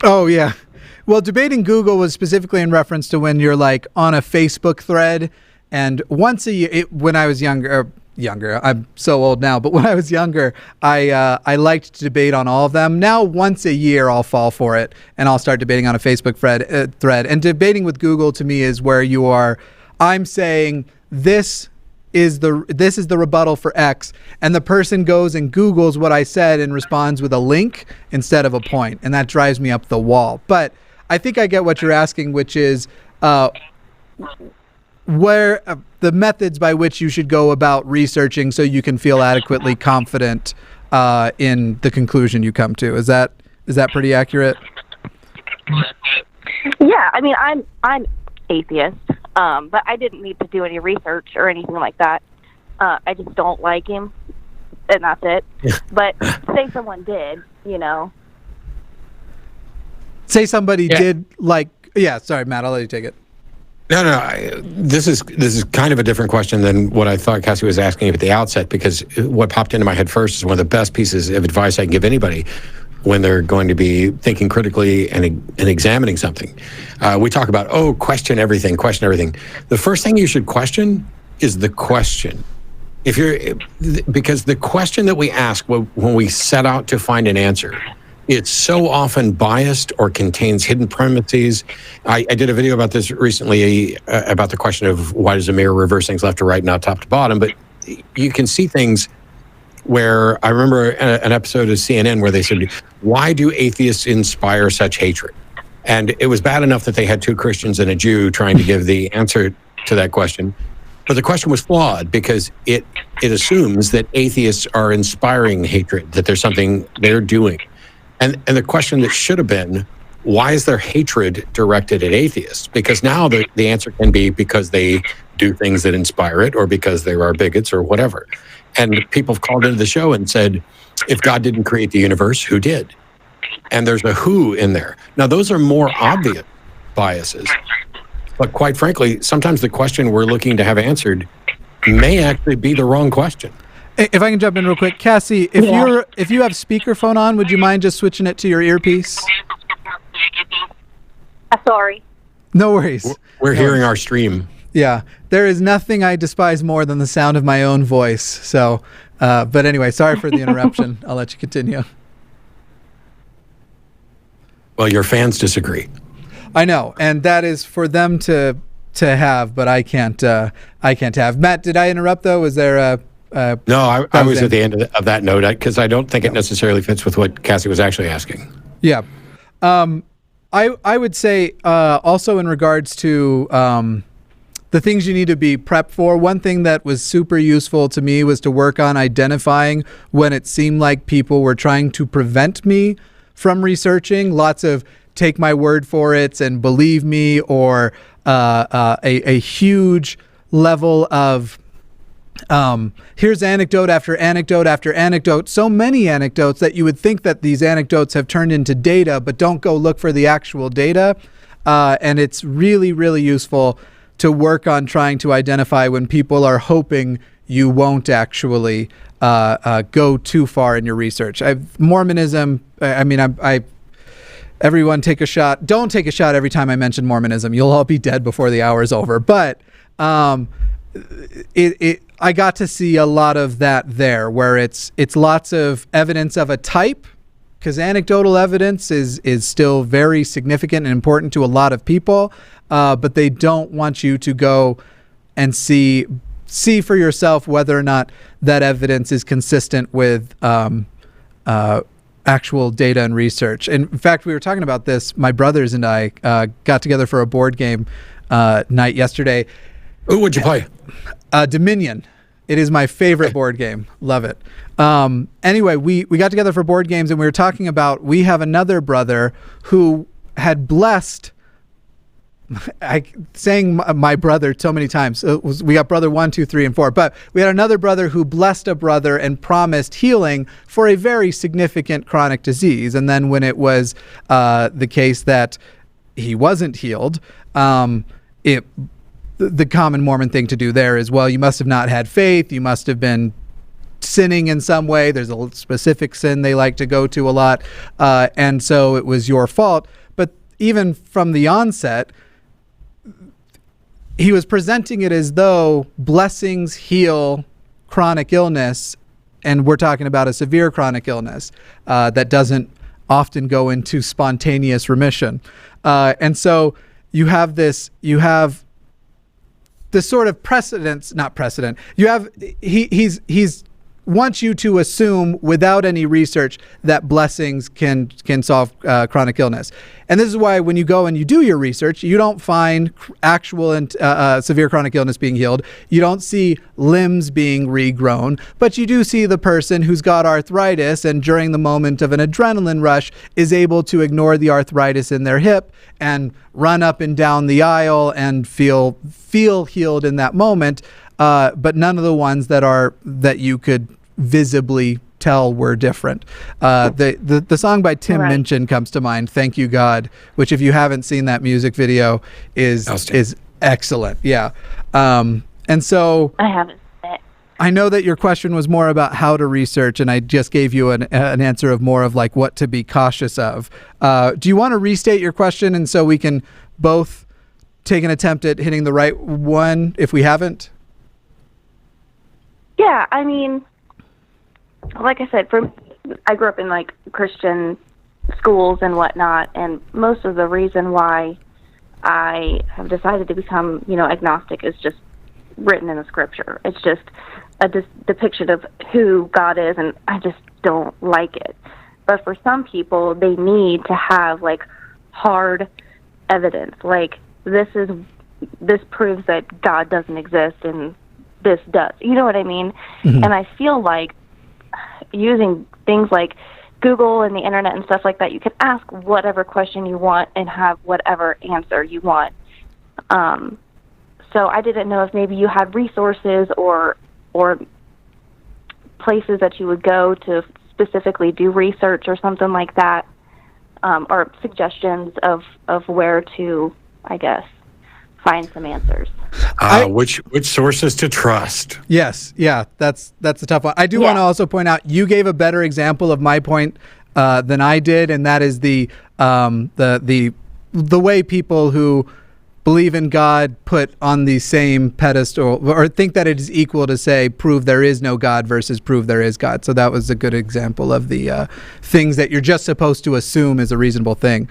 Oh, yeah. Well, debating Google was specifically in reference to when you're like on a Facebook thread, and once a year, when I was younger, I'm so old now, but when I was younger, I liked to debate on all of them. Now, once a year, I'll fall for it, and I'll start debating on a Facebook thread. And debating with Google to me is where I'm saying this is the rebuttal for X, and the person goes and Googles what I said and responds with a link instead of a point, and that drives me up the wall. But I think I get what you're asking, which is where the methods by which you should go about researching so you can feel adequately confident in the conclusion you come to. Is that pretty accurate? Yeah, I mean, I'm atheist, but I didn't need to do any research or anything like that. I just don't like him, and that's it. But say someone did, Say somebody did, like, sorry, Matt, I'll let you take it. No. This is kind of a different question than what I thought Cassie was asking at the outset, because what popped into my head first is one of the best pieces of advice I can give anybody when they're going to be thinking critically and examining something. We talk about, question everything. The first thing you should question is the question. Because the question that we ask when we set out to find an answer, it's so often biased or contains hidden premises. I did a video about this recently, about the question of why does a mirror reverse things left to right, not top to bottom. But you can see things where I remember an episode of CNN where they said, why do atheists inspire such hatred? And it was bad enough that they had two Christians and a Jew trying to give the answer to that question. But the question was flawed because it assumes that atheists are inspiring hatred, that there's something they're doing. And the question that should have been, why is there hatred directed at atheists? Because now the answer can be because they do things that inspire it, or because they are bigots, or whatever. And people have called into the show and said, if God didn't create the universe, who did? And there's a who in there. Now, those are more obvious biases. But quite frankly, sometimes the question we're looking to have answered may actually be the wrong question. If I can jump in real quick, Cassie, if you have speakerphone on, would you mind just switching it to your earpiece? Sorry. No worries. We're hearing our stream. Yeah, there is nothing I despise more than the sound of my own voice. So, but anyway, sorry for the interruption. I'll let you continue. Well, your fans disagree. I know, and that is for them to have, but I can't have. Matt, did I interrupt though? Was there a No, I was at the end of that note because I don't think it necessarily fits with what Cassie was actually asking. Yeah. I would say also in regards to the things you need to be prepped for, one thing that was super useful to me was to work on identifying when it seemed like people were trying to prevent me from researching. Lots of take my word for it and believe me, or a huge level of here's anecdote after anecdote after anecdote, so many anecdotes that you would think that these anecdotes have turned into data, but don't go look for the actual data. And it's really, really useful to work on trying to identify when people are hoping you won't actually go too far in your research. Mormonism, everyone take a shot. Don't take a shot every time I mention Mormonism. You'll all be dead before the hour is over. But I got to see a lot of that there, where it's lots of evidence of a type, because anecdotal evidence is still very significant and important to a lot of people, but they don't want you to go and see for yourself whether or not that evidence is consistent with actual data and research. And in fact, we were talking about this. My brothers and I got together for a board game night yesterday. Ooh, what'd you play? Dominion. It is my favorite board game. Love it. Anyway, we got together for board games, and we were talking about, we have another brother who had blessed, saying my brother so many times. We got brother 1, 2, 3, and 4, but we had another brother who blessed a brother and promised healing for a very significant chronic disease. And then when it was the case that he wasn't healed, the common Mormon thing to do there is, well, you must have not had faith. You must have been sinning in some way. There's a specific sin they like to go to a lot. And so it was your fault. But even from the onset, he was presenting it as though blessings heal chronic illness, and we're talking about a severe chronic illness that doesn't often go into spontaneous remission. And so you have this sort of he's wants you to assume without any research that blessings can solve chronic illness. And this is why when you go and you do your research, you don't find actual and severe chronic illness being healed. You don't see limbs being regrown, but you do see the person who's got arthritis and during the moment of an adrenaline rush is able to ignore the arthritis in their hip and run up and down the aisle and feel healed in that moment. But none of the ones that you could visibly tell were different. The song by Tim Minchin comes to mind, "Thank You God," which if you haven't seen that music video is excellent. Yeah. And so I haven't seen it. I know that your question was more about how to research, and I just gave you an answer of more of like what to be cautious of. Do you want to restate your question and so we can both take an attempt at hitting the right one if we haven't? Yeah, I mean, like I said, I grew up in like Christian schools and whatnot, and most of the reason why I have decided to become, agnostic is just written in the scripture. It's just a depiction of who God is, and I just don't like it. But for some people, they need to have like hard evidence, like this proves that God doesn't exist, and this does. You know what I mean? Mm-hmm. And I feel like using things like Google and the internet and stuff like that, you can ask whatever question you want and have whatever answer you want. So I didn't know if maybe you had resources or places that you would go to specifically do research or something like that, or suggestions of where to, I guess, find some answers. Which sources to trust? Yes, yeah, that's a tough one. I do want to also point out you gave a better example of my point than I did, and that is the way people who believe in God put on the same pedestal or think that it is equal to say prove there is no God versus prove there is God. So that was a good example of the things that you're just supposed to assume is a reasonable thing.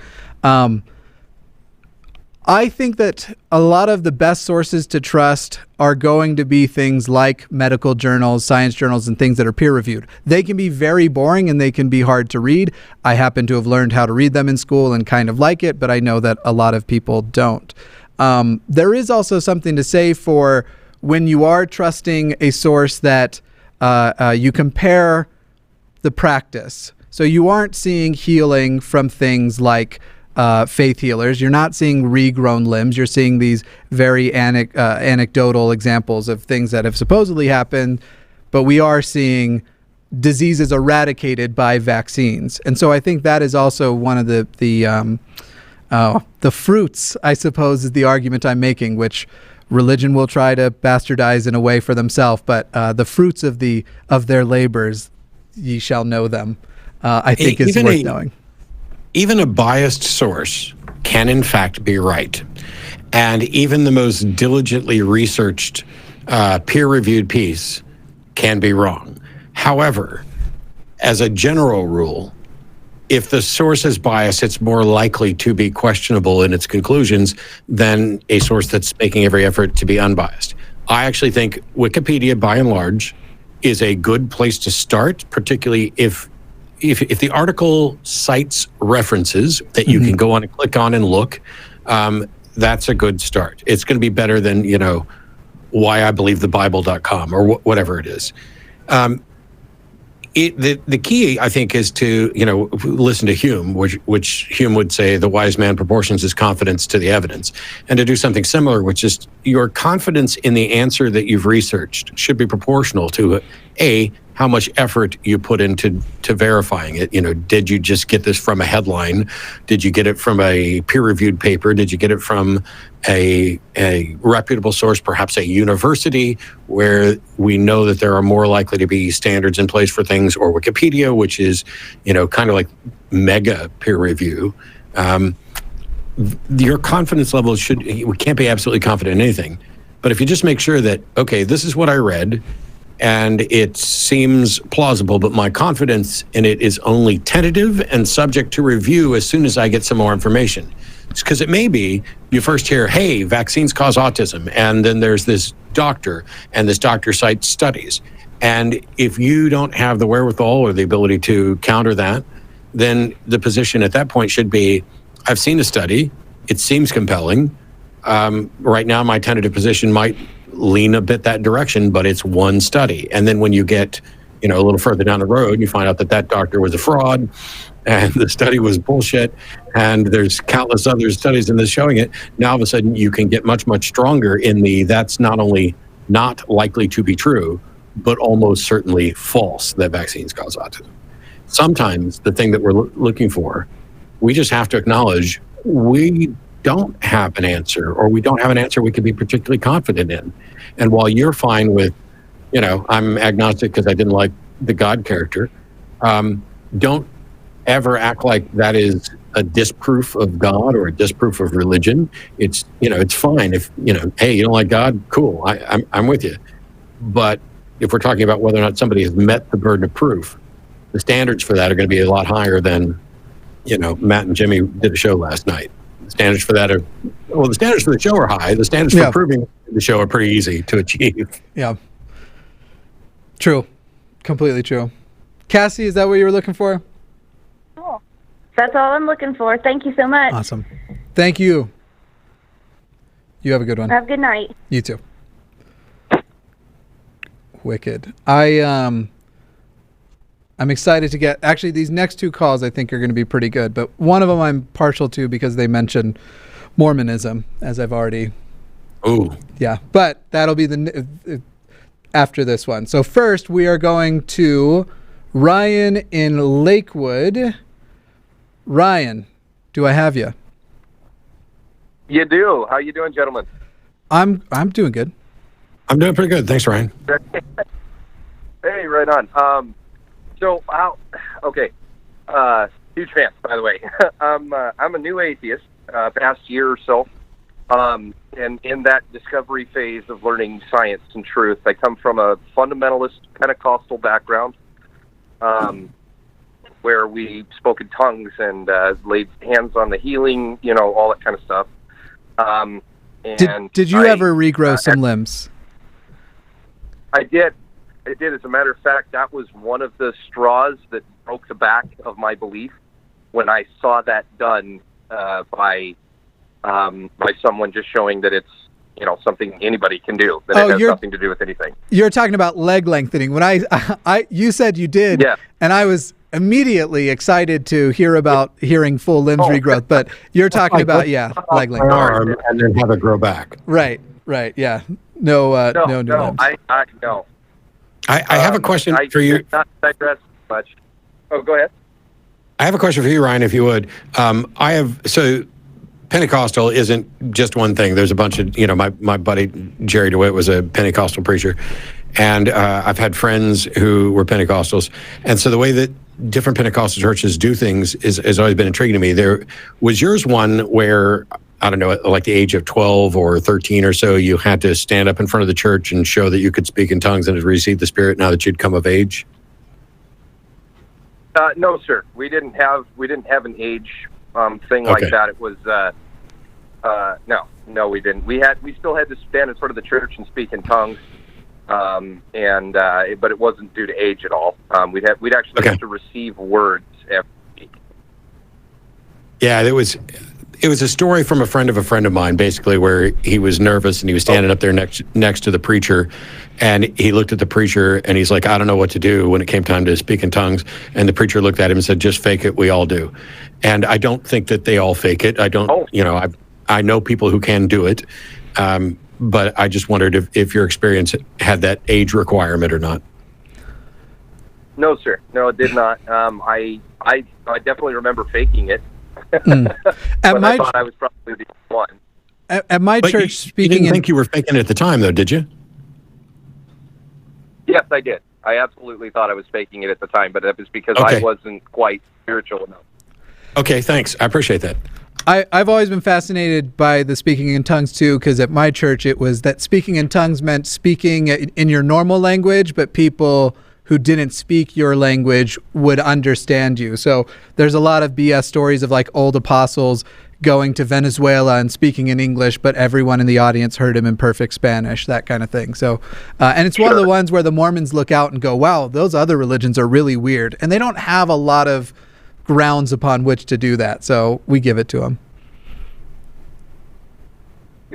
I think that a lot of the best sources to trust are going to be things like medical journals, science journals, and things that are peer-reviewed. They can be very boring and they can be hard to read. I happen to have learned how to read them in school and kind of like it, but I know that a lot of people don't. There is also something to say for when you are trusting a source that you compare the practice. So you aren't seeing healing from things like faith healers. You're not seeing regrown limbs. You're seeing these very anecdotal examples of things that have supposedly happened, but we are seeing diseases eradicated by vaccines. And so I think that is also one of the fruits, I suppose, is the argument I'm making, which religion will try to bastardize in a way for themselves, but the fruits of their labors, ye shall know them, I think is worth knowing. Even a biased source can, in fact, be right. And even the most diligently researched, peer-reviewed piece can be wrong. However, as a general rule, if the source is biased, it's more likely to be questionable in its conclusions than a source that's making every effort to be unbiased. I actually think Wikipedia, by and large, is a good place to start, particularly if the article cites references that you can go on and click on and look, that's a good start. It's going to be better than, whyiBelieveTheBible.com or whatever it is. The key, I think, is to, listen to Hume, which Hume would say the wise man proportions his confidence to the evidence, and to do something similar, which is your confidence in the answer that you've researched should be proportional to, how much effort you put into verifying it. Did you just get this from a headline? Did you get it from a peer-reviewed paper? Did you get it from a reputable source, perhaps a university, where we know that there are more likely to be standards in place for things, or Wikipedia, which is, kind of like mega peer review. your confidence level we can't be absolutely confident in anything. But if you just make sure that, okay, this is what I read, and it seems plausible, but my confidence in it is only tentative and subject to review as soon as I get some more information. Because it may be you first hear, hey, vaccines cause autism, and then there's this doctor, and this doctor cites studies. And if you don't have the wherewithal or the ability to counter that, then the position at that point should be, I've seen a study, it seems compelling. Right now, my tentative position might lean a bit that direction, but it's one study. And then when you get, a little further down the road, you find out that doctor was a fraud, and the study was bullshit, and there's countless other studies in this showing it. Now, all of a sudden, you can get much, much stronger in that's not only not likely to be true, but almost certainly false that vaccines cause autism. Sometimes the thing that we're looking for, we just have to acknowledge we don't have an answer, or we don't have an answer we can be particularly confident in. And while you're fine with, I'm agnostic because I didn't like the God character, don't ever act like that is a disproof of God or a disproof of religion. It's, it's fine if, hey, you don't like God, cool, I'm with you. But if we're talking about whether or not somebody has met the burden of proof, the standards for that are going to be a lot higher than, Matt and Jimmy did a show last night. The standards for that the standards for the show are high. The standards for proving the show are pretty easy to achieve. Yeah. True. Completely true. Cassie, is that what you were looking for? Cool. That's all I'm looking for. Thank you so much. Awesome. Thank you. You have a good one. Have a good night. You too. Wicked. I'm excited to get, actually these next two calls I think are going to be pretty good, but one of them I'm partial to because they mention Mormonism, as I've already. Oh. Yeah, but that'll be after this one. So first we are going to Ryan in Lakewood. Ryan, do I have you? You do. How you doing, gentlemen? I'm doing good. I'm doing pretty good. Thanks, Ryan. Hey, right on. Okay. Huge fan, by the way. I'm a new atheist, past year or so. And in that discovery phase of learning science and truth, I come from a fundamentalist Pentecostal background, where we spoke in tongues and laid hands on the healing, all that kind of stuff. Did you ever regrow some limbs? I did. As a matter of fact, that was one of the straws that broke the back of my belief when I saw that done by someone just showing that it's something anybody can do, that it has nothing to do with anything. You're talking about leg lengthening. When you said you did, yeah. And I was immediately excited to hear about hearing full limbs regrowth, but you're talking about leg lengthening, arm and then have it grow back. Right, yeah. No. No. I have a question for you. Not digress much. Oh, go ahead. I have a question for you, Ryan, if you would. Pentecostal isn't just one thing. There's a bunch of, my buddy Jerry DeWitt was a Pentecostal preacher, and I've had friends who were Pentecostals. And so the way that different Pentecostal churches do things has always been intriguing to me. Was yours one where, I don't know, at like the age of 12 or 13 or so, you had to stand up in front of the church and show that you could speak in tongues and receive the Spirit now that you'd come of age? No, sir. We didn't have an age thing like that. It was no, we didn't. We still had to stand in front of the church and speak in tongues, but it wasn't due to age at all. We'd actually have to receive words every week. Yeah, it was a story from a friend of mine, basically, where he was nervous and he was standing up there next to the preacher, and he looked at the preacher and he's like, I don't know what to do when it came time to speak in tongues. And the preacher looked at him and said, just fake it. We all do. And I don't think that they all fake it. I don't, I know people who can do it. But I just wondered if your experience had that age requirement or not. No, sir. No, it did not. I definitely remember faking it. But I thought I was probably the one. At my church, speaking, you didn't think you were faking it at the time, though, did you? Yes, I did. I absolutely thought I was faking it at the time, but it was because I wasn't quite spiritual enough. Okay, thanks. I appreciate that. I've always been fascinated by the speaking in tongues too, because at my church it was that speaking in tongues meant speaking in your normal language, but people who didn't speak your language would understand you. So there's a lot of BS stories of like old apostles going to Venezuela and speaking in English, but everyone in the audience heard him in perfect Spanish, that kind of thing. So, and it's one of the ones where the Mormons look out and go, wow, those other religions are really weird. And they don't have a lot of grounds upon which to do that. So we give it to them.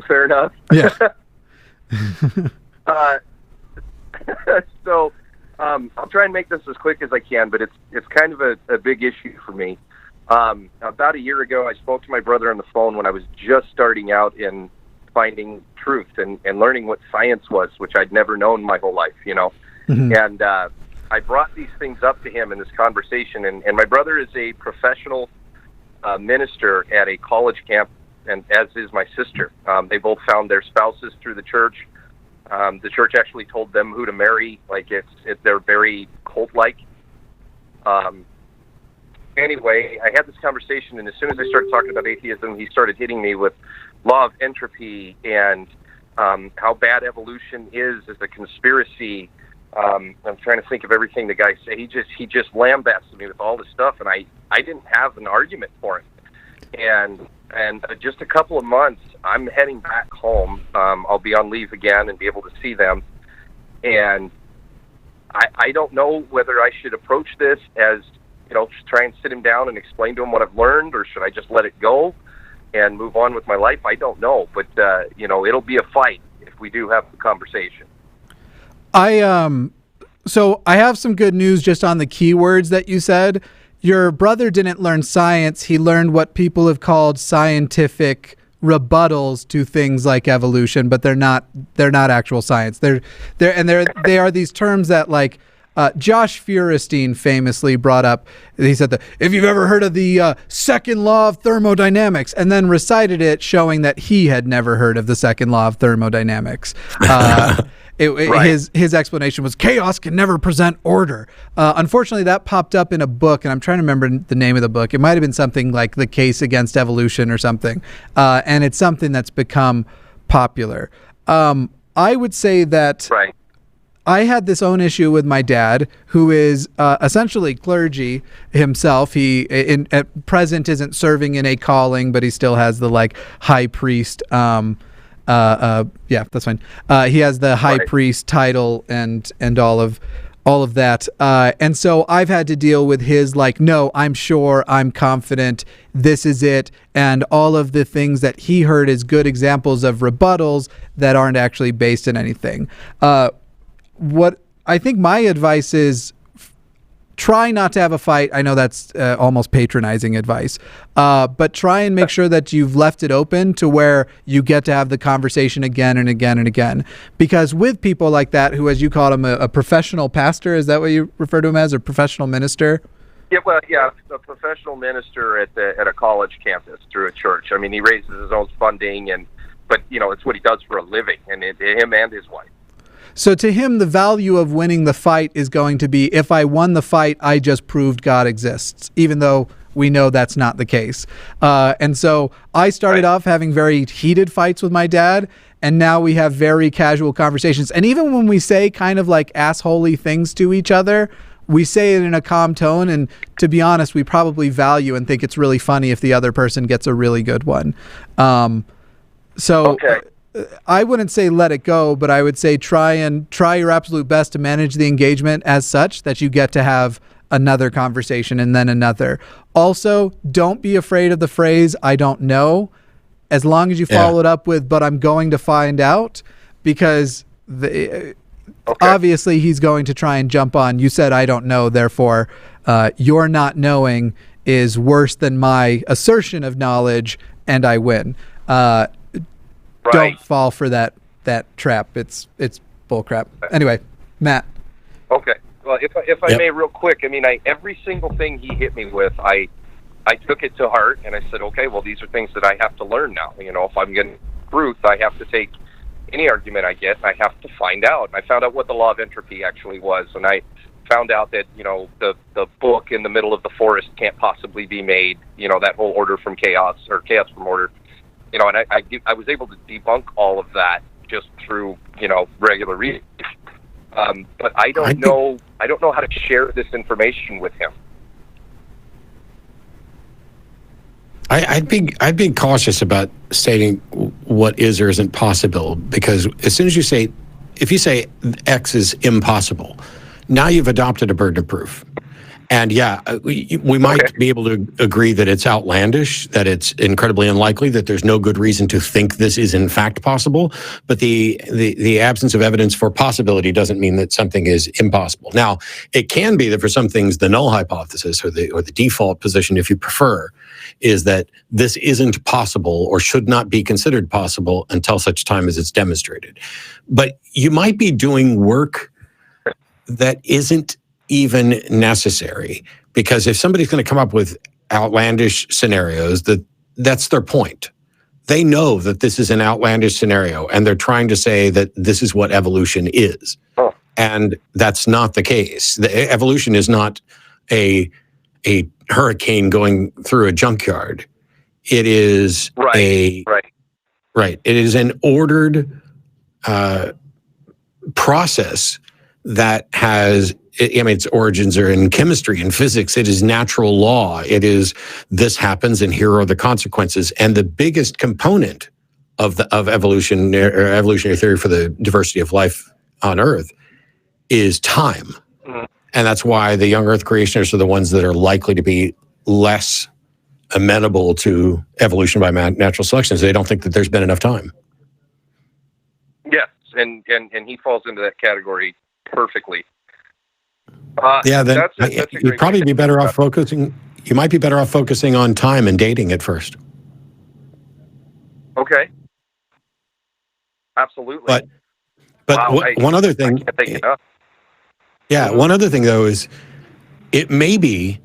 Fair enough. Yeah. So I'll try and make this as quick as I can, but it's kind of a big issue for me. About a year ago, I spoke to my brother on the phone when I was just starting out in finding truth and learning what science was, which I'd never known my whole life, you know. Mm-hmm. And I brought these things up to him in this conversation, and my brother is a professional minister at a college camp, and as is my sister. They both found their spouses through the church. The church actually told them who to marry. Like they're very cult-like. Anyway, I had this conversation, and as soon as I started talking about atheism, he started hitting me with law of entropy and how bad evolution is as a conspiracy. I'm trying to think of everything the guy said. He just lambasted me with all this stuff, and I didn't have an argument for him. And just a couple of months, I'm heading back home. I'll be on leave again and be able to see them. And I don't know whether I should approach this as, you know, just try and sit him down and explain to him what I've learned, or should I just let it go and move on with my life? I don't know, but you know, it'll be a fight if we do have the conversation. So I have some good news just on the keywords that you said. Your brother didn't learn science. He learned what people have called scientific rebuttals to things like evolution, but they're not actual science. They are these terms that, like, Josh Feuerstein famously brought up. He said that if you've ever heard of the second law of thermodynamics, and then recited it, showing that he had never heard of the second law of thermodynamics. Right. His explanation was chaos can never present order. Unfortunately, that popped up in a book, and I'm trying to remember the name of the book. It might have been something like The Case Against Evolution or something. And it's something that's become popular. I would say that right. I had this own issue with my dad, who is essentially clergy himself. He at present isn't serving in a calling, but he still has the like high priest. Yeah, that's fine. He has the high priest title and all of that. And so I've had to deal with his like, no, I'm sure, I'm confident, this is it, and all of the things that he heard as good examples of rebuttals that aren't actually based in anything. What I think my advice is, try not to have a fight. I know that's almost patronizing advice, but try and make sure that you've left it open to where you get to have the conversation again and again and again. Because with people like that, who, as you call him, a professional pastor, is that what you refer to him as, a professional minister? Yeah, well, yeah, a professional minister at a college campus through a church. I mean, he raises his own funding, but you know, it's what he does for a living, and him and his wife. So to him, the value of winning the fight is going to be, if I won the fight, I just proved God exists, even though we know that's not the case. And so I started off having very heated fights with my dad, and now we have very casual conversations. And even when we say kind of like assholey things to each other, we say it in a calm tone. And to be honest, we probably value and think it's really funny if the other person gets a really good one. I wouldn't say let it go, but I would say try your absolute best to manage the engagement as such that you get to have another conversation and then another. Also, don't be afraid of the phrase, I don't know, as long as you follow it up with, but I'm going to find out, because obviously he's going to try and jump on, you said I don't know, therefore your not knowing is worse than my assertion of knowledge, and I win. Don't fall for that trap. It's bullcrap. Anyway, Matt. Okay. Well, if I may, real quick. I mean, every single thing he hit me with, I took it to heart, and I said, okay, well, these are things that I have to learn now. You know, if I'm getting truth, I have to take any argument I get, and I have to find out. And I found out what the law of entropy actually was, and I found out that, the book in the middle of the forest can't possibly be made, that whole order from chaos or chaos from order, and I was able to debunk all of that just through, regular reading. But I don't know how to share this information with him. I'd be cautious about stating what is or isn't possible, because as soon as if you say X is impossible, now you've adopted a burden of proof. And we might be able to agree that it's outlandish, that it's incredibly unlikely, that there's no good reason to think this is in fact possible. But the absence of evidence for possibility doesn't mean that something is impossible. Now, it can be that for some things, the null hypothesis or the default position, if you prefer, is that this isn't possible or should not be considered possible until such time as it's demonstrated. But you might be doing work that isn't even necessary, because if somebody's going to come up with outlandish scenarios, that's their point. They know that this is an outlandish scenario, and they're trying to say that this is what evolution is. Oh. And that's not the case. Evolution is not a hurricane going through a junkyard. It is Right. It is an ordered process that has, its origins are in chemistry and physics. It is natural law. It is, this happens and here are the consequences. And the biggest component of evolution, or evolutionary theory for the diversity of life on Earth, is time. Mm-hmm. And that's why the young Earth creationists are the ones that are likely to be less amenable to evolution by natural selection. They don't think that there's been enough time. Yes, and he falls into that category perfectly. You'd probably be better off focusing. You might be better off focusing on time and dating at first. Okay. Absolutely. But wow, one other thing. I can't think enough. Yeah, one other thing though is, it may be,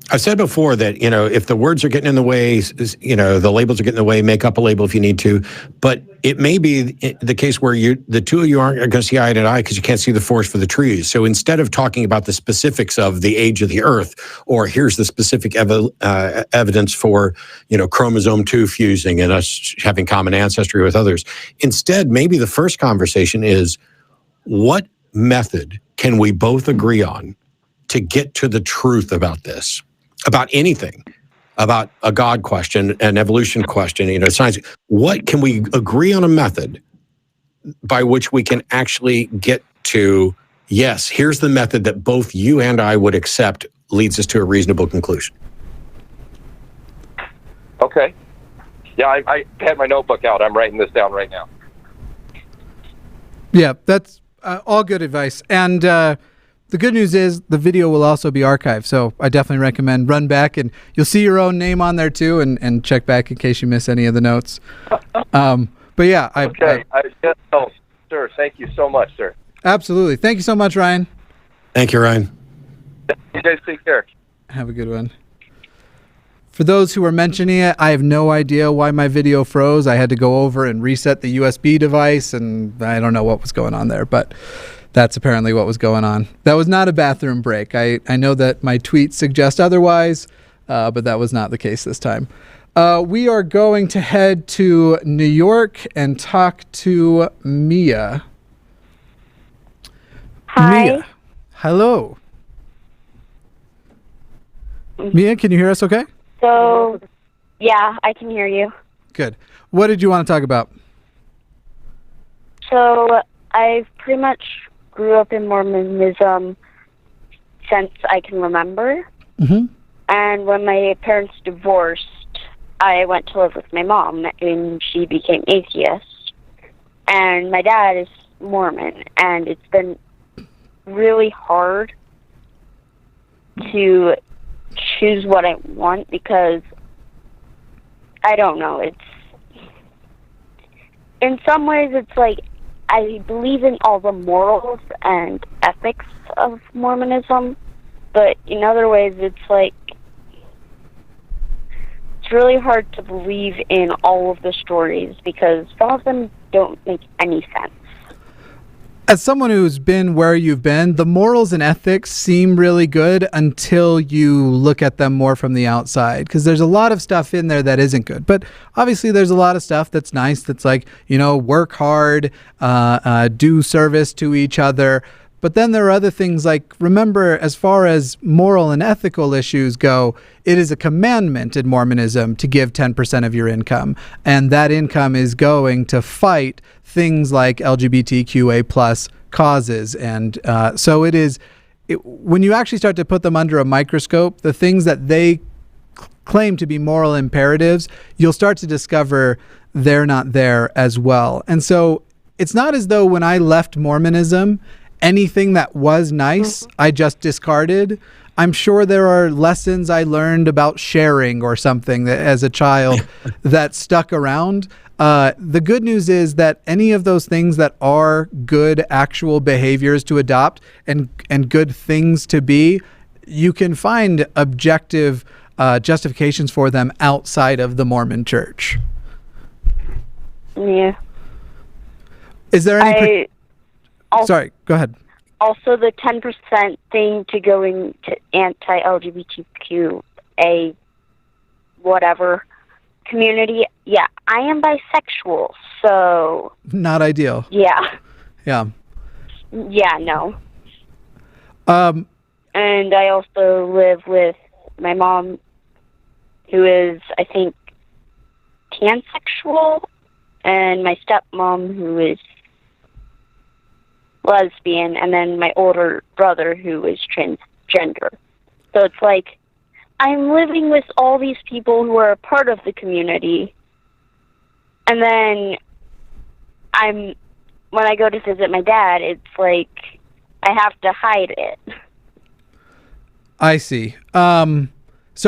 I've said before that, if the words are getting in the way, the labels are getting in the way, make up a label if you need to. But it may be the case where the two of you aren't going to see eye to eye because you can't see the forest for the trees. So instead of talking about the specifics of the age of the Earth, or here's the specific evidence for, chromosome 2 fusing and us having common ancestry with others, instead, maybe the first conversation is, what method can we both agree on to get to the truth about this? About anything, about a God question, an evolution question, science. What can we agree on a method by which we can actually get to, yes, here's the method that both you and I would accept leads us to a reasonable conclusion? Okay. Yeah, I had my notebook out. I'm writing this down right now. Yeah, that's all good advice. And the good news is the video will also be archived, so I definitely recommend run back, and you'll see your own name on there too, and check back in case you miss any of the notes. But yeah, sir, thank you so much, sir. Absolutely. Thank you so much, Ryan. Thank you, Ryan. You guys take care. Have a good one. For those who are mentioning it, I have no idea why my video froze. I had to go over and reset the USB device, and I don't know what was going on there, but that's apparently what was going on. That was not a bathroom break. I know that my tweets suggest otherwise, but that was not the case this time. We are going to head to New York and talk to Mia. Hi. Mia. Hello. Mia, can you hear us okay? So, yeah, I can hear you. Good. What did you want to talk about? So, I've pretty much grew up in Mormonism since I can remember. Mm-hmm. And when my parents divorced, I went to live with my mom, and she became atheist. And my dad is Mormon, and it's been really hard to choose what I want because I don't know. It's in some ways it's like I believe in all the morals and ethics of Mormonism, but in other ways it's like it's really hard to believe in all of the stories because some of them don't make any sense. As someone who's been where you've been, the morals and ethics seem really good until you look at them more from the outside, because there's a lot of stuff in there that isn't good. But obviously there's a lot of stuff that's nice, that's like, work hard, do service to each other. But then there are other things like, remember, as far as moral and ethical issues go, it is a commandment in Mormonism to give 10% of your income. And that income is going to fight things like LGBTQA plus causes. And so when you actually start to put them under a microscope, the things that they claim to be moral imperatives, you'll start to discover they're not there as well. And so it's not as though when I left Mormonism, anything that was nice, I just discarded. I'm sure there are lessons I learned about sharing or something that, as a child that stuck around. The good news is that any of those things that are good actual behaviors to adopt and good things to be, you can find objective justifications for them outside of the Mormon Church. Yeah. Is there any... Sorry, go ahead. Also, the 10% thing to going to anti-LGBTQA whatever community. Yeah, I am bisexual, so... Not ideal. Yeah. Yeah. Yeah, no. And I also live with my mom, who is, I think, pansexual, and my stepmom, who is lesbian, and then my older brother, who is transgender. So it's like I'm living with all these people who are a part of the community, and then when I go to visit my dad, it's like I have to hide it. I see. So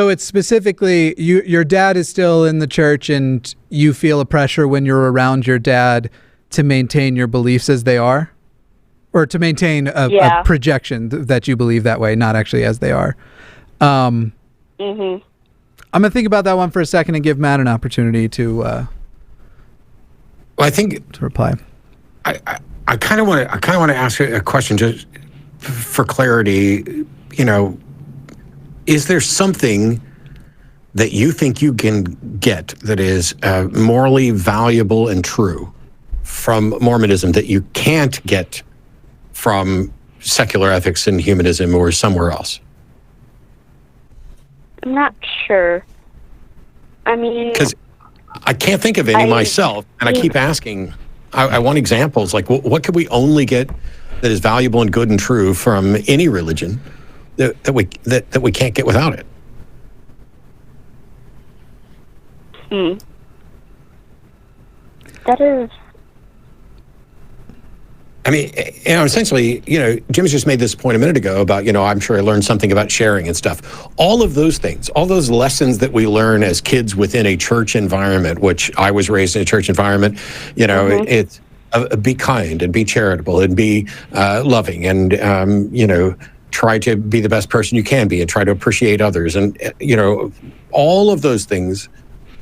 it's specifically your dad is still in the church, and you feel a pressure when you're around your dad to maintain your beliefs as they are? Or to maintain a projection that you believe that way, not actually as they are. I'm going to think about that one for a second and give Matt an opportunity to to reply. I kind of want to ask you a question just for clarity. Is there something that you think you can get that is morally valuable and true from Mormonism that you can't get from secular ethics and humanism or somewhere else? I'm not sure. I mean... Because I can't think of any myself, and I keep asking. I want examples. Like, what could we only get that is valuable and good and true from any religion that we can't get without it? That is... I mean, essentially, Jim's just made this point a minute ago about, I'm sure I learned something about sharing and stuff. All of those things, all those lessons that we learn as kids within a church environment, which I was raised in a church environment, it's be kind and be charitable and be loving and, try to be the best person you can be and try to appreciate others. And, all of those things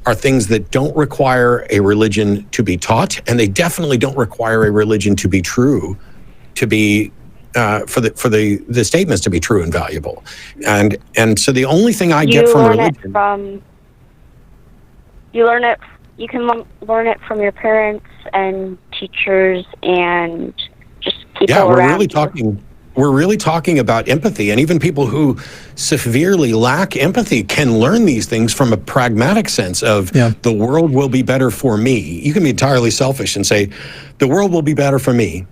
are things that don't require a religion to be taught, and they definitely don't require a religion to be true, to be for the statements to be true and valuable. And so the only thing I get from religion, you can learn it from your parents and teachers and just people around you. We're really talking about empathy, and even people who severely lack empathy can learn these things from a pragmatic sense of the world will be better for me. You can be entirely selfish and say, the world will be better for me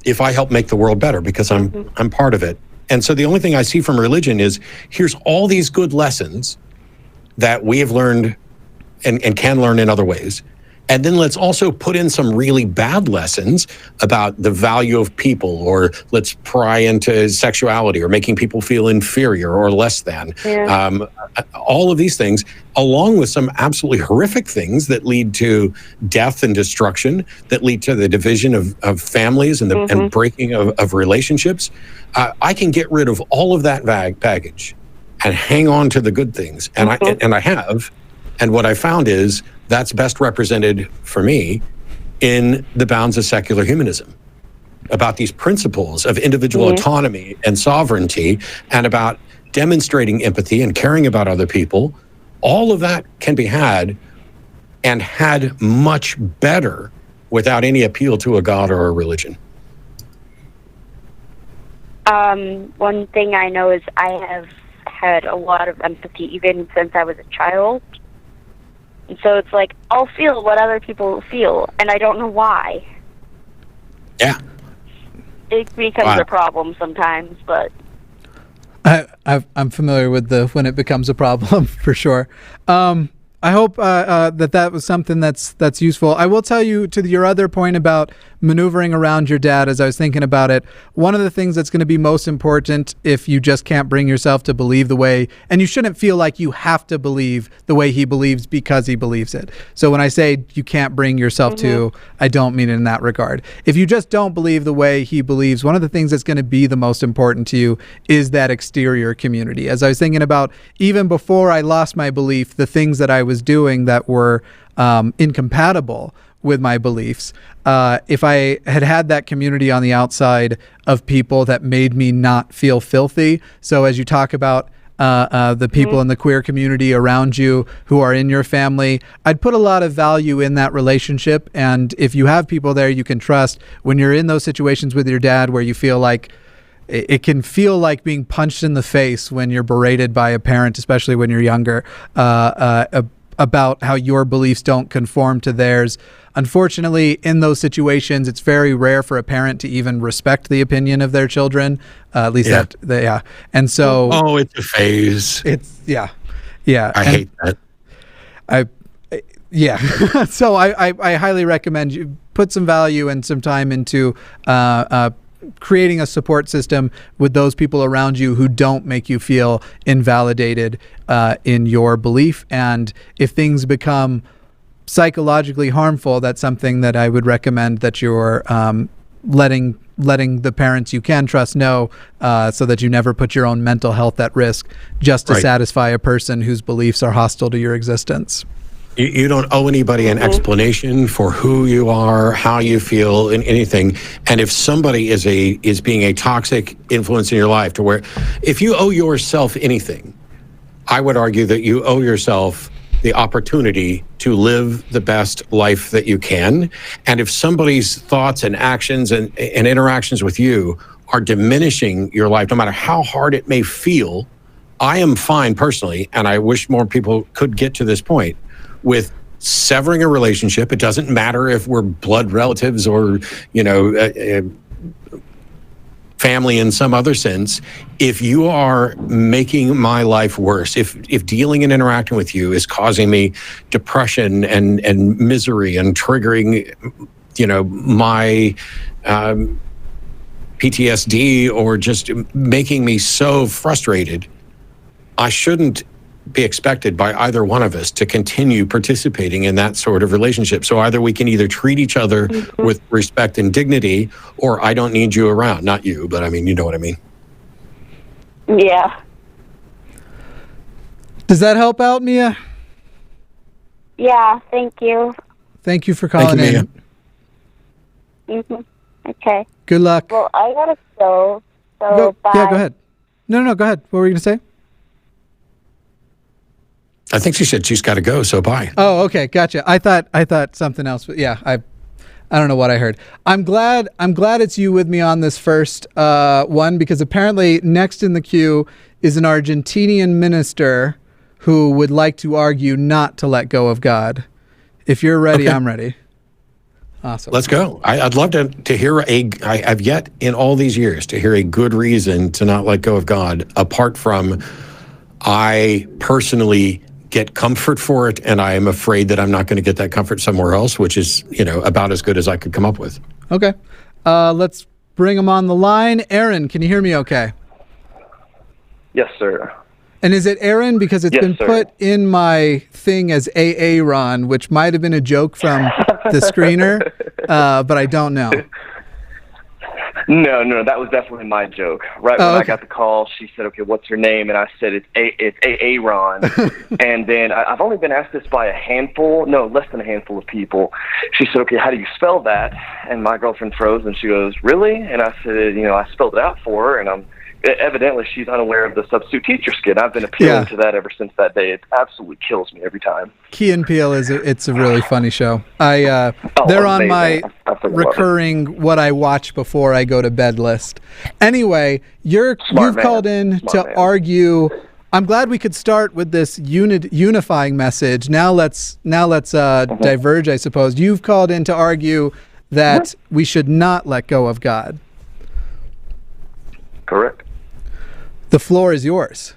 if I help make the world better because I'm part of it. And so the only thing I see from religion is here's all these good lessons that we have learned and can learn in other ways. And then let's also put in some really bad lessons about the value of people, or let's pry into sexuality or making people feel inferior or less than. All of these things, along with some absolutely horrific things that lead to death and destruction, that lead to the division of families and the and breaking of relationships. I can get rid of all of that baggage and hang on to the good things. And I have. And what I found is that's best represented for me in the bounds of secular humanism. about these principles of individual autonomy and sovereignty, and about demonstrating empathy and caring about other people, all of that can be had, and had much better, without any appeal to a god or a religion. One thing I know is I have had a lot of empathy even since I was a child. And so it's like, I'll feel what other people feel, and I don't know why. Yeah. It becomes a problem sometimes, but... I'm familiar with when it becomes a problem, for sure. I hope that was something that's useful. I will tell you, to your other point about maneuvering around your dad, as I was thinking about it, one of the things that's going to be most important if you just can't bring yourself to believe the way, and you shouldn't feel like you have to believe the way he believes because he believes it. So when I say you can't bring yourself to, I don't mean it in that regard. If you just don't believe the way he believes, one of the things that's going to be the most important to you is that exterior community. As I was thinking about, even before I lost my belief, the things that I was doing that were incompatible with my beliefs, if I had that community on the outside of people that made me not feel filthy. So as you talk about the people in the queer community around you who are in your family, I'd put a lot of value in that relationship. And if you have people there you can trust, when you're in those situations with your dad where you feel like it can feel like being punched in the face when you're berated by a parent, especially when you're younger, about how your beliefs don't conform to theirs. Unfortunately, in those situations, it's very rare for a parent to even respect the opinion of their children. At least And so, it's a phase. I hate that. So I highly recommend you put some value and some time into creating a support system with those people around you who don't make you feel invalidated in your belief. And if things become psychologically harmful, that's something that I would recommend that you're letting the parents you can trust know, so that you never put your own mental health at risk just to satisfy a person whose beliefs are hostile to your existence. You don't owe anybody an explanation for who you are, how you feel, in anything. And if somebody is being a toxic influence in your life, to where if you owe yourself anything, I would argue that you owe yourself the opportunity to live the best life that you can. And if somebody's thoughts and actions and interactions with you are diminishing your life, no matter how hard it may feel, I am fine personally, and I wish more people could get to this point, with severing a relationship. It doesn't matter if we're blood relatives or, family in some other sense. If you are making my life worse, if dealing and interacting with you is causing me depression and misery and triggering, my PTSD, or just making me so frustrated, I shouldn't be expected by either one of us to continue participating in that sort of relationship. So either we can treat each other with respect and dignity, or I don't need you around. Not you, but you know what I mean. Yeah. Does that help out, Mia? Yeah, thank you. Thank you for calling in. Okay. Good luck. Well, I gotta go. So bye. Yeah, go ahead. No, go ahead. What were you gonna say? I think she said she's got to go, so bye. Oh, okay, gotcha. I thought something else, but yeah, I don't know what I heard. I'm glad it's you with me on this first one, because apparently next in the queue is an Argentinian minister who would like to argue not to let go of God. If you're ready, I'm ready. Awesome. Let's go. I'd love to hear I've yet in all these years to hear a good reason to not let go of God, apart from I personally get comfort for it, and I am afraid that I'm not going to get that comfort somewhere else, which is, about as good as I could come up with. Okay. Let's bring him on the line. Aaron, can you hear me okay? Yes, sir. And is it Aaron? Because it's been put in my thing as AA Ron, which might have been a joke from the screener, but I don't know. No, that was definitely my joke. Right when I got the call, she said, "Okay, what's your name?" And I said, "It's Aaron." And then I've only been asked this by less than a handful of people. She said, "Okay, how do you spell that?" And my girlfriend froze, and she goes, "Really?" And I said, I spelled it out for her, and evidently she's unaware of the substitute teacher skit. I've been appealing to that ever since that day. It absolutely kills me every time. Key and Peele it's a really funny show. They're on my recurring what I watch before I go to bed list. Anyway, you've called in to argue. I'm glad we could start with this unifying message. Now let's diverge, I suppose. You've called in to argue that we should not let go of God. Correct. The floor is yours.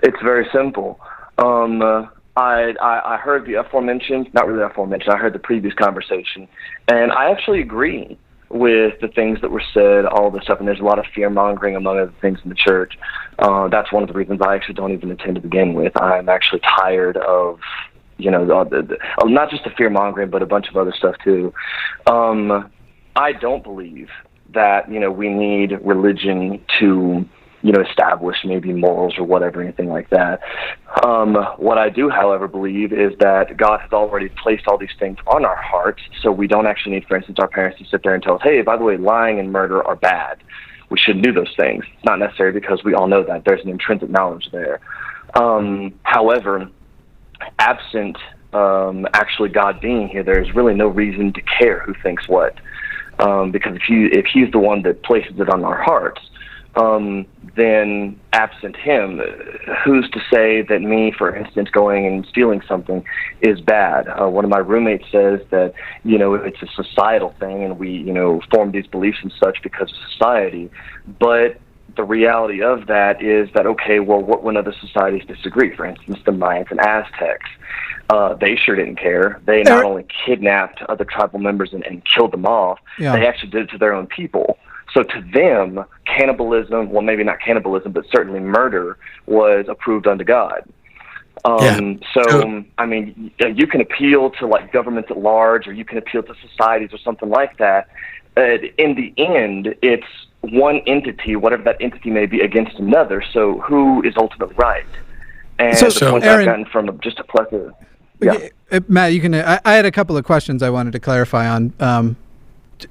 It's very simple. I heard the aforementioned, not really aforementioned, I heard the previous conversation, and I actually agree with the things that were said, all this stuff, and there's a lot of fear-mongering among other things in the church. That's one of the reasons I actually don't even attend to begin with. I'm actually tired of, not just the fear-mongering, but a bunch of other stuff too. I don't believe that, we need religion to, establish maybe morals or whatever, anything like that. What I do, however, believe is that God has already placed all these things on our hearts, so we don't actually need, for instance, our parents to sit there and tell us, hey, by the way, lying and murder are bad. We shouldn't do those things. It's not necessary because we all know that. There's an intrinsic knowledge there. However, absent actually God being here, there's really no reason to care who thinks what. Because if he's the one that places it on our hearts, then absent him, who's to say that me, for instance, going and stealing something is bad? One of my roommates says that, it's a societal thing and we, form these beliefs and such because of society. But the reality of that is that, okay, well, what when other societies disagree? For instance, the Mayans and Aztecs. They sure didn't care. They not only kidnapped other tribal members and killed them off, they actually did it to their own people. So to them, cannibalism, well, maybe not cannibalism, but certainly murder was approved unto God. I mean, you can appeal to like governments at large, or you can appeal to societies or something like that. In the end, it's one entity, whatever that entity may be, against another. So who is ultimately right? And the points Aaron, I've gotten from just a plethora. Yeah. Matt, you can. I had a couple of questions I wanted to clarify on. Do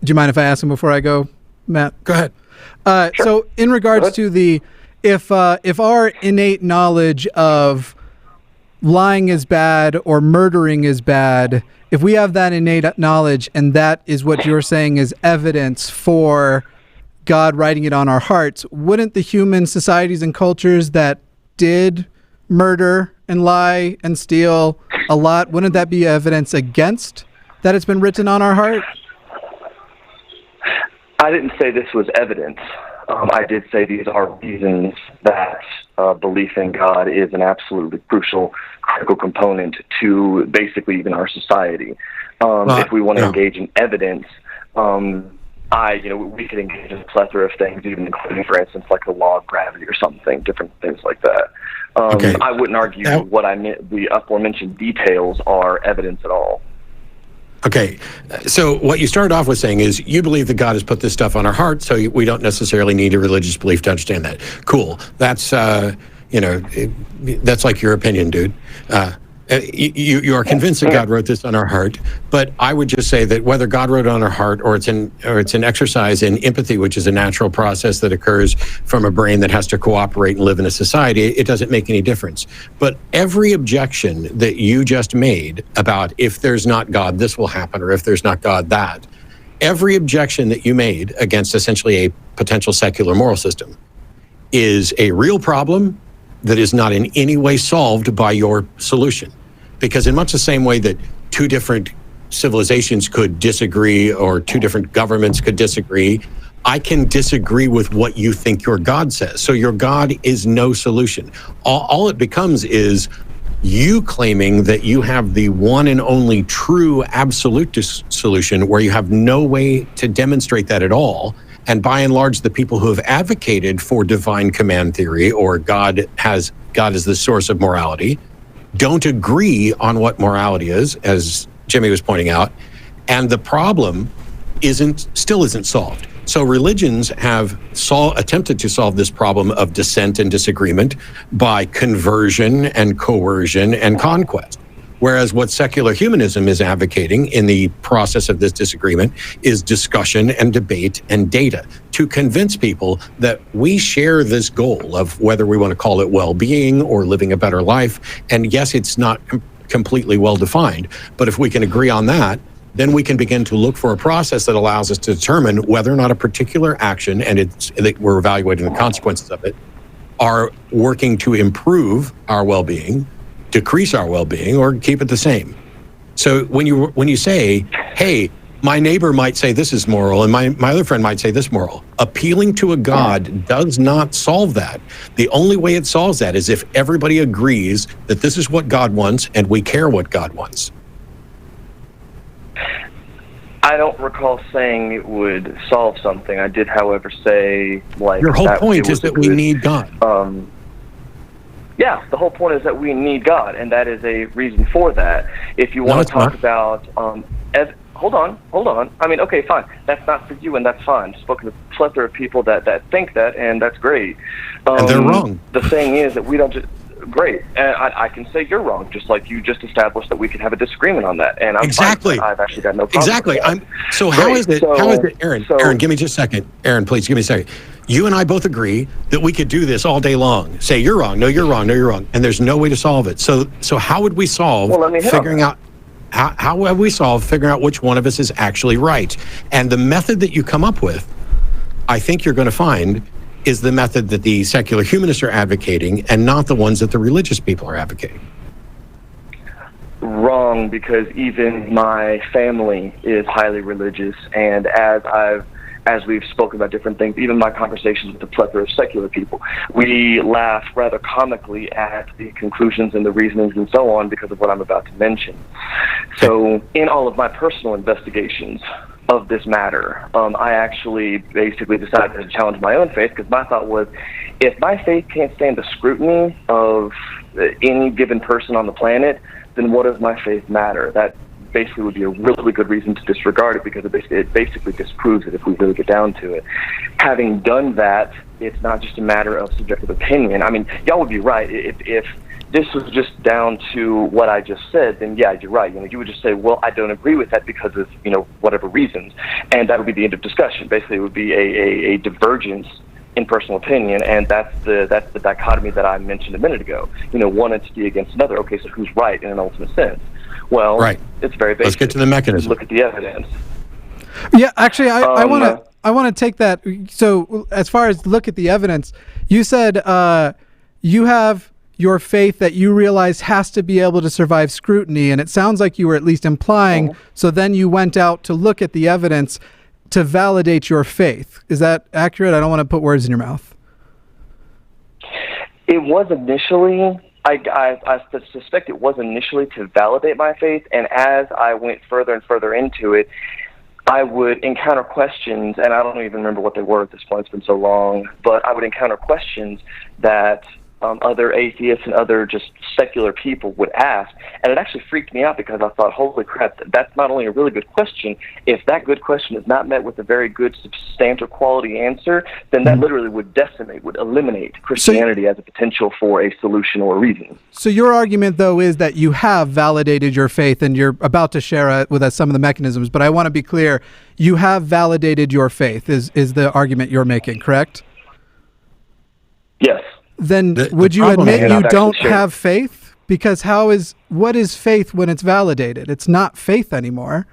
you mind if I ask them before I go, Matt? Go ahead. Sure. So, in regards to the, if our innate knowledge of lying is bad or murdering is bad, if we have that innate knowledge and that is what you're saying is evidence for God writing it on our hearts, wouldn't the human societies and cultures that did murder and lie and steal a lot, wouldn't that be evidence against that it's been written on our heart? I didn't say this was evidence. I did say these are reasons that belief in God is an absolutely crucial, critical component to basically even our society. If we want to engage in evidence, we could engage in a plethora of things, even including, for instance, like the law of gravity or something, different things like that. I wouldn't argue what I meant. The aforementioned details are evidence at all. Okay, so what you started off with saying is you believe that God has put this stuff on our heart, so we don't necessarily need a religious belief to understand that. Cool. That's that's like your opinion, dude. You are convinced that God wrote this on our heart, but I would just say that whether God wrote it on our heart or it's an exercise in empathy, which is a natural process that occurs from a brain that has to cooperate and live in a society, it doesn't make any difference. But every objection that you just made about if there's not God, this will happen, or if there's not God, that, every objection that you made against essentially a potential secular moral system is a real problem that is not in any way solved by your solution. Because in much the same way that two different civilizations could disagree or two different governments could disagree, I can disagree with what you think your God says. So your God is no solution. All it becomes is you claiming that you have the one and only true absolute solution where you have no way to demonstrate that at all. And by and large, the people who have advocated for divine command theory or God is the source of morality don't agree on what morality is, as Jimmy was pointing out. And the problem still isn't solved. So religions have attempted to solve this problem of dissent and disagreement by conversion and coercion and conquest. Whereas what secular humanism is advocating in the process of this disagreement is discussion and debate and data to convince people that we share this goal of whether we want to call it well-being or living a better life. And yes, it's not completely well-defined, but if we can agree on that, then we can begin to look for a process that allows us to determine whether or not a particular action, and we're evaluating the consequences of it, are working to improve our well-being, decrease our well-being, or keep it the same. So when you say, hey, my neighbor might say this is moral and my other friend might say this moral, appealing to a God does not solve that. The only way it solves that is if everybody agrees that this is what God wants and we care what God wants. I don't recall saying it would solve something. I did, however, say like your whole point is that we need God. Yeah, the whole point is that we need God, and that is a reason for that. If you want to talk about, hold on. I mean, okay, fine. That's not for you, and that's fine. I've spoken to a plethora of people that think that, and that's great. And they're wrong. The thing is that we don't just... Great. And I can say you're wrong, just like you just established that we could have a disagreement on that. And I'm exactly. I've actually got no problem exactly. with that. So how is it, Aaron, give me just a second. Aaron, please give me a second. You and I both agree that we could do this all day long. Say you're wrong, no, you're wrong, no, you're wrong. And there's no way to solve it. So how would we solve figuring out how have we solved figuring out which one of us is actually right? And the method that you come up with, I think you're going to find, is the method that the secular humanists are advocating and not the ones that the religious people are advocating. Wrong, because even my family is highly religious, and as we've spoken about different things, even my conversations with a plethora of secular people, we laugh rather comically at the conclusions and the reasonings and so on because of what I'm about to mention. So in all of my personal investigations of this matter, I actually basically decided to challenge my own faith, because my thought was, if my faith can't stand the scrutiny of any given person on the planet, then what does my faith matter? That basically would be a really good reason to disregard it, because it basically disproves it if we really get down to it. Having done that, it's not just a matter of subjective opinion. I mean, y'all would be right. If this was just down to what I just said, then yeah, you're right. You would just say, well, I don't agree with that because of, whatever reasons. And that would be the end of discussion. Basically, it would be a divergence in personal opinion, and that's the dichotomy that I mentioned a minute ago. One entity against another. Okay, so who's right in an ultimate sense? Well, right. It's very basic. Let's get to the mechanism. Look at the evidence. Yeah, actually, I want to take that. So as far as look at the evidence, you said you have your faith that you realize has to be able to survive scrutiny, and it sounds like you were at least implying, so then you went out to look at the evidence to validate your faith. Is that accurate? I don't want to put words in your mouth. It was initially... I suspect it was initially to validate my faith, and as I went further and further into it, I would encounter questions, and I don't even remember what they were at this point, it's been so long, but I would encounter questions that other atheists and other just secular people would ask, and it actually freaked me out, because I thought, holy crap, that's not only a really good question. If that good question is not met with a very good substantial quality answer, then that literally would eliminate Christianity as a potential for a solution or a reason. So your argument, though, is that you have validated your faith, and you're about to share with us some of the mechanisms, but I want to be clear, you have validated your faith is the argument you're making, correct? Yes. Then would you admit you don't have faith? Because what is faith when it's validated? It's not faith anymore.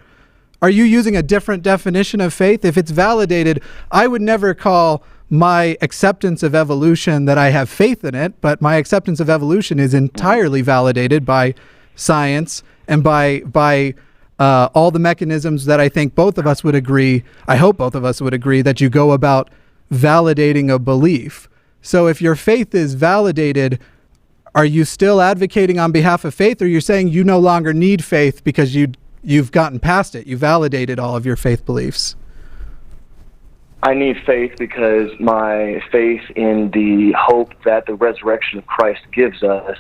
Are you using a different definition of faith? If it's validated, I would never call my acceptance of evolution that I have faith in it, but my acceptance of evolution is entirely validated by science and by all the mechanisms that I think both of us would agree, I hope both of us would agree, that you go about validating a belief. So if your faith is validated, are you still advocating on behalf of faith, or you're saying you no longer need faith because you've gotten past it? You validated all of your faith beliefs. I need faith because my faith in the hope that the resurrection of Christ gives us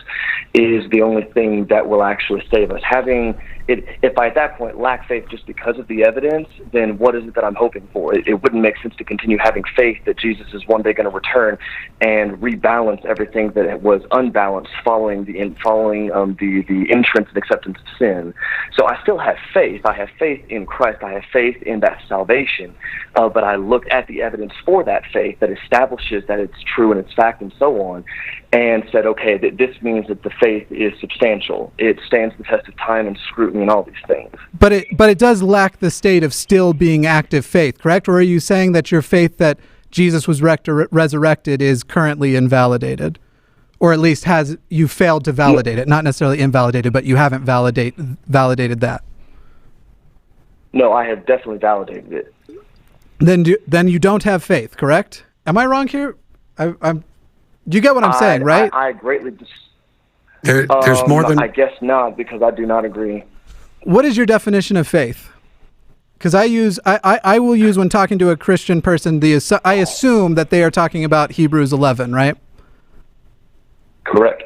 is the only thing that will actually save us. Having if I at that point lack faith just because of the evidence, then what is it that I'm hoping for? It wouldn't make sense to continue having faith that Jesus is one day going to return and rebalance everything that was unbalanced following the entrance and acceptance of sin. So I still have faith. I have faith in Christ. I have faith in that salvation. But I look at the evidence for that faith that establishes that it's true and it's fact and so on, and said, okay, that this means that the faith is substantial. It stands the test of time and scrutiny and all these things. But it does lack the state of still being active faith, correct? Or are you saying that your faith that Jesus was resurrected is currently invalidated? Or at least you failed to validate it? Not necessarily invalidated, but you haven't validated that. No, I have definitely validated it. Then you don't have faith, correct? Am I wrong here? You get what I'm saying, right? I greatly there's more than... I guess not, because I do not agree. What is your definition of faith? Because I will use when talking to a Christian person, I assume that they are talking about Hebrews 11, right? Correct.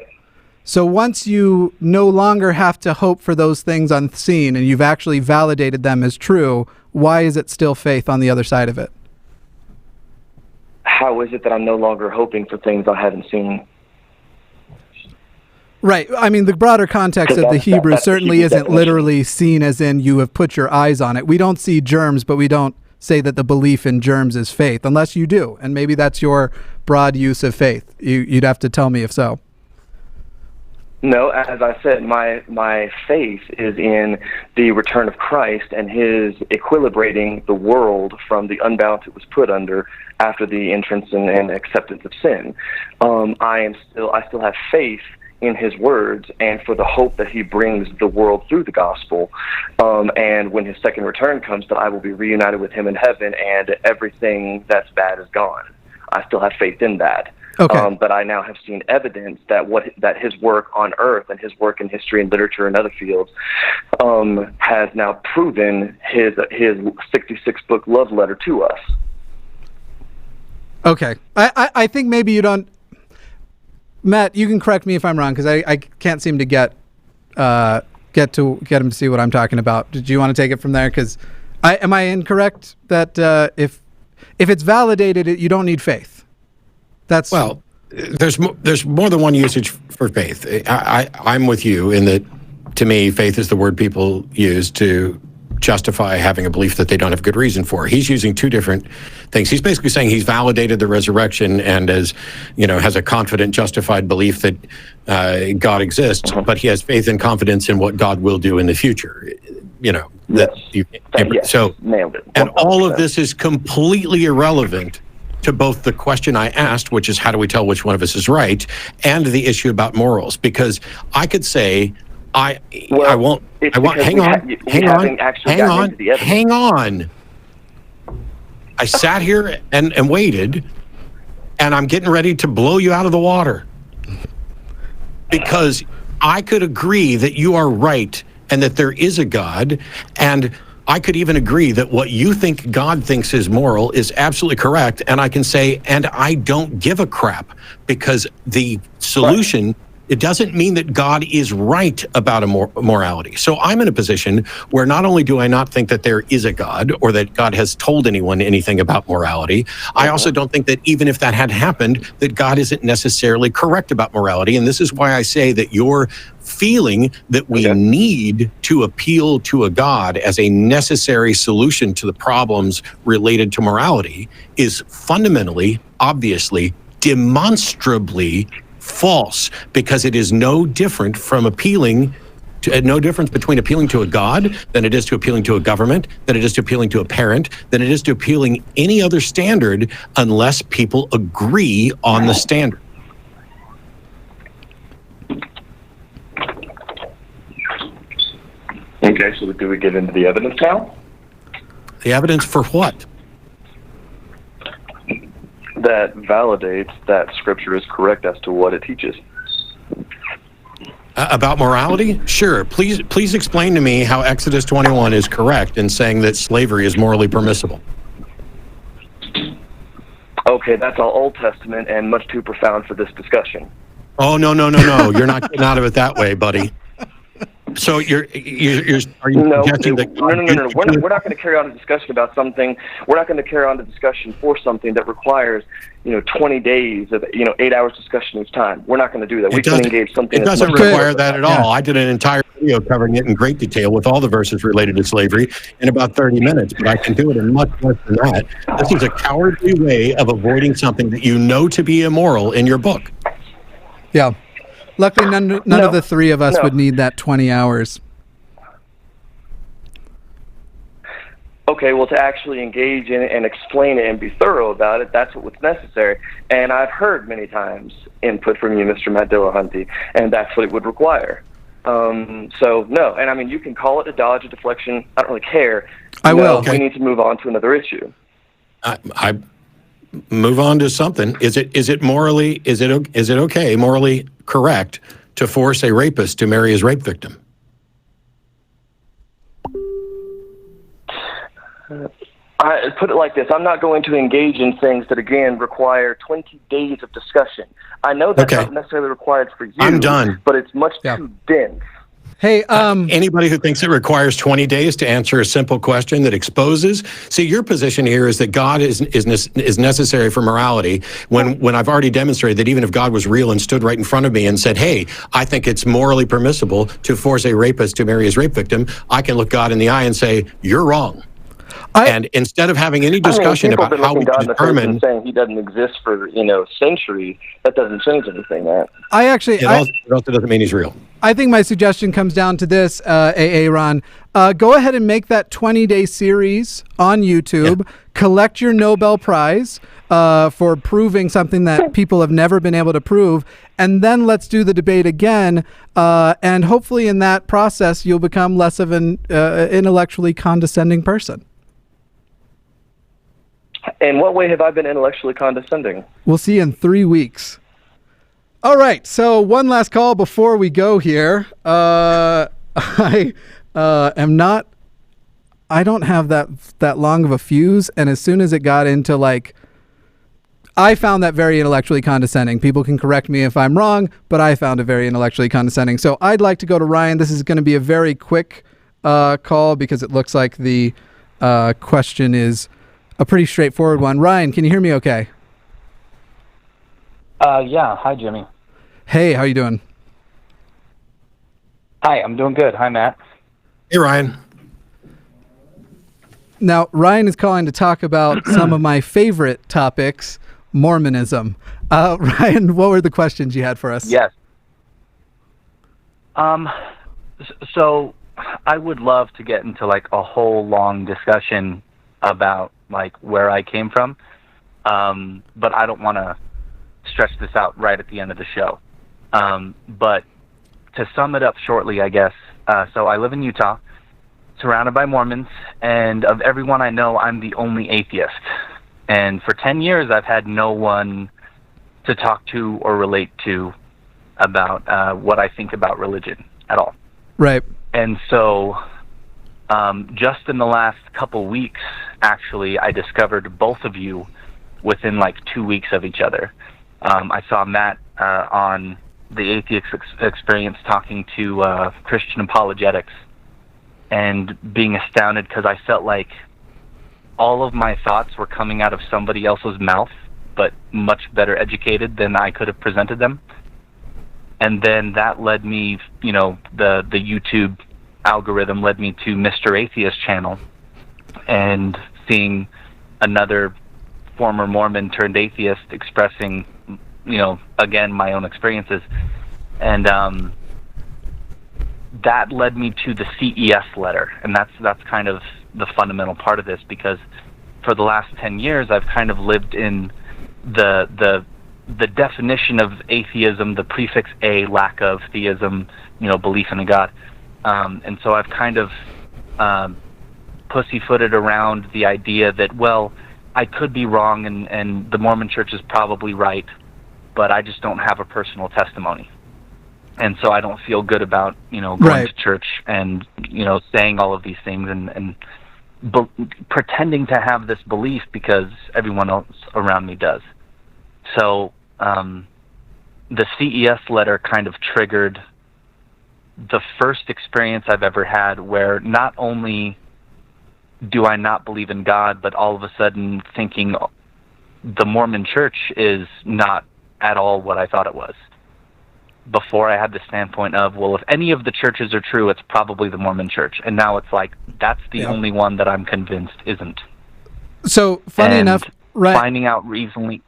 So once you no longer have to hope for those things unseen and you've actually validated them as true, why is it still faith on the other side of it? How is it that I'm no longer hoping for things I haven't seen? Right. I mean, the broader context of the Hebrew certainly isn't literally seen as in you have put your eyes on it. We don't see germs, but we don't say that the belief in germs is faith, unless you do. And maybe that's your broad use of faith. You'd have to tell me if so. No, as I said, my faith is in the return of Christ and his equilibrating the world from the unbalance it was put under after the entrance and acceptance of sin. I still have faith in his words and for the hope that he brings the world through the gospel. And when his second return comes, that I will be reunited with him in heaven and everything that's bad is gone. I still have faith in that. Okay. But I now have seen evidence that his work on earth and his work in history and literature and other fields has now proven his 66-book love letter to us. Okay. I think maybe you don't... Matt, you can correct me if I'm wrong, because I can't seem to get him to see what I'm talking about. Did you want to take it from there? Because am I incorrect that if it's validated, you don't need faith? Well, there's more than one usage for faith. I'm with you in that, to me, faith is the word people use to justify having a belief that they don't have good reason for. He's using two different things. He's basically saying he's validated the resurrection and has a confident, justified belief that God exists, but he has faith and confidence in what God will do in the future. So nailed it. 100%. And all of this is completely irrelevant to both the question I asked, which is how do we tell which one of us is right, and the issue about morals. Because I could say, hang on. I sat here and waited, and I'm getting ready to blow you out of the water. Because I could agree that you are right and that there is a God, and I could even agree that what you think God thinks is moral is absolutely correct, and I can say, and I don't give a crap, because the solution... Right. It doesn't mean that God is right about a morality. So I'm in a position where not only do I not think that there is a God or that God has told anyone anything about morality, I also don't think that even if that had happened, that God isn't necessarily correct about morality. And this is why I say that your feeling that we need to appeal to a God as a necessary solution to the problems related to morality is fundamentally, obviously, demonstrably false, because it is no different from no difference between appealing to a God than it is to appealing to a government, than it is to appealing to a parent, than it is to appealing any other standard unless people agree on the standard. Okay, so do we get into the evidence now? The evidence for what? That validates that Scripture is correct as to what it teaches. About morality? Sure. Please explain to me how Exodus 21 is correct in saying that slavery is morally permissible. Okay, that's all Old Testament and much too profound for this discussion. Oh, no. You're not getting out of it that way, buddy. So are you No, suggesting that no. We're not going to carry on a discussion about something. We're not going to carry on a discussion for something that requires, 20 days of, 8 hours discussion each time. We're not going to do that. We can engage something. It doesn't require that at all. I did an entire video covering it in great detail with all the verses related to slavery in about 30 minutes, but I can do it in much less than that. This is a cowardly way of avoiding something that you know to be immoral in your book. Yeah. Luckily, none of the three of us would need that 20 hours. Okay, well, to actually engage in it and explain it and be thorough about it, that's what's necessary. And I've heard many times input from you, Mr. Matt Dillahunty, and that's what it would require. So, no. And, I mean, you can call it a dodge, a deflection. I don't really care. I will. Okay. We need to move on to another issue. I move on to something. Is it okay, morally correct, to force a rapist to marry his rape victim? I put it like this. I'm not going to engage in things that, again, require 20 days of discussion. I know that's not necessarily required for you. I'm done. But it's much too dense. Hey, anybody who thinks it requires 20 days to answer a simple question that exposes, see, your position here is that God is necessary for morality. When I've already demonstrated that even if God was real and stood right in front of me and said, "Hey, I think it's morally permissible to force a rapist to marry his rape victim," I can look God in the eye and say, "You're wrong." And instead of having any discussion about how we determine, saying he doesn't exist for centuries, that doesn't change anything. That it also doesn't mean he's real. I think my suggestion comes down to this, Ron. Go ahead and make that 20-day series on YouTube. Yeah. Collect your Nobel Prize for proving something that people have never been able to prove, and then let's do the debate again. And hopefully, in that process, you'll become less of an intellectually condescending person. In what way have I been intellectually condescending? We'll see you in 3 weeks. All right, so one last call before we go here. I don't have that long of a fuse, and as soon as it got into I found that very intellectually condescending. People can correct me if I'm wrong, but I found it very intellectually condescending. So I'd like to go to Ryan. This is going to be a very quick call because it looks like the question is a pretty straightforward one. Ryan, can you hear me okay? Yeah. Hi, Jimmy. Hey, how you doing? Hi, I'm doing good. Hi, Matt. Hey, Ryan. Now, Ryan is calling to talk about some of my favorite topics, Mormonism. Ryan, what were the questions you had for us? Yes. So I would love to get into a whole long discussion about where I came from, but I don't want to stretch this out right at the end of the show. But to sum it up shortly, I guess, so I live in Utah, surrounded by Mormons, and of everyone I know, I'm the only atheist. And for 10 years, I've had no one to talk to or relate to about what I think about religion at all. Right. And so just in the last couple weeks, actually, I discovered both of you within 2 weeks of each other. I saw Matt on the Atheist Experience talking to Christian apologetics and being astounded because I felt like all of my thoughts were coming out of somebody else's mouth, but much better educated than I could have presented them. And then that led me, the YouTube algorithm led me to Mr. Atheist channel and seeing another former Mormon turned atheist expressing, again, my own experiences. And that led me to the CES letter. And that's kind of the fundamental part of this, because for the last 10 years, I've kind of lived in the definition of atheism, the prefix a, lack of theism, belief in a God. And so I've kind of pussyfooted around the idea that, well, I could be wrong and the Mormon Church is probably right, but I just don't have a personal testimony. And so I don't feel good about, going to church and, saying all of these things and pretending to have this belief because everyone else around me does. So the CES letter kind of triggered the first experience I've ever had where not only do I not believe in God, but all of a sudden thinking the Mormon Church is not at all what I thought it was. Before I had the standpoint of, well, if any of the churches are true, it's probably the Mormon Church. And now it's like, that's the only one that I'm convinced isn't. So, funny enough, Ryan, finding out recently...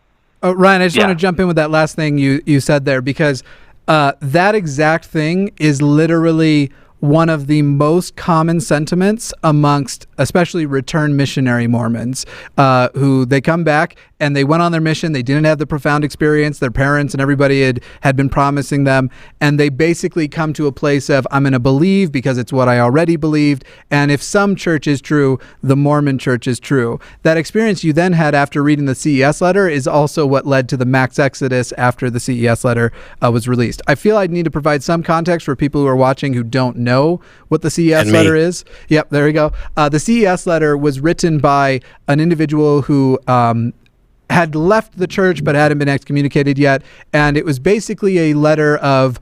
Ryan, I just want to jump in with that last thing you said there, because that exact thing is literally one of the most common sentiments amongst especially return missionary Mormons, who they come back and they went on their mission. They didn't have the profound experience their parents and everybody had been promising them. And they basically come to a place of, I'm going to believe because it's what I already believed. And if some church is true, the Mormon Church is true. That experience you then had after reading the CES letter is also what led to the Max Exodus after the CES letter was released. I feel I need to provide some context for people who are watching who don't know what the CES letter is. Yep, there we go. The CES letter was written by an individual who had left the church but hadn't been excommunicated yet. And it was basically a letter of,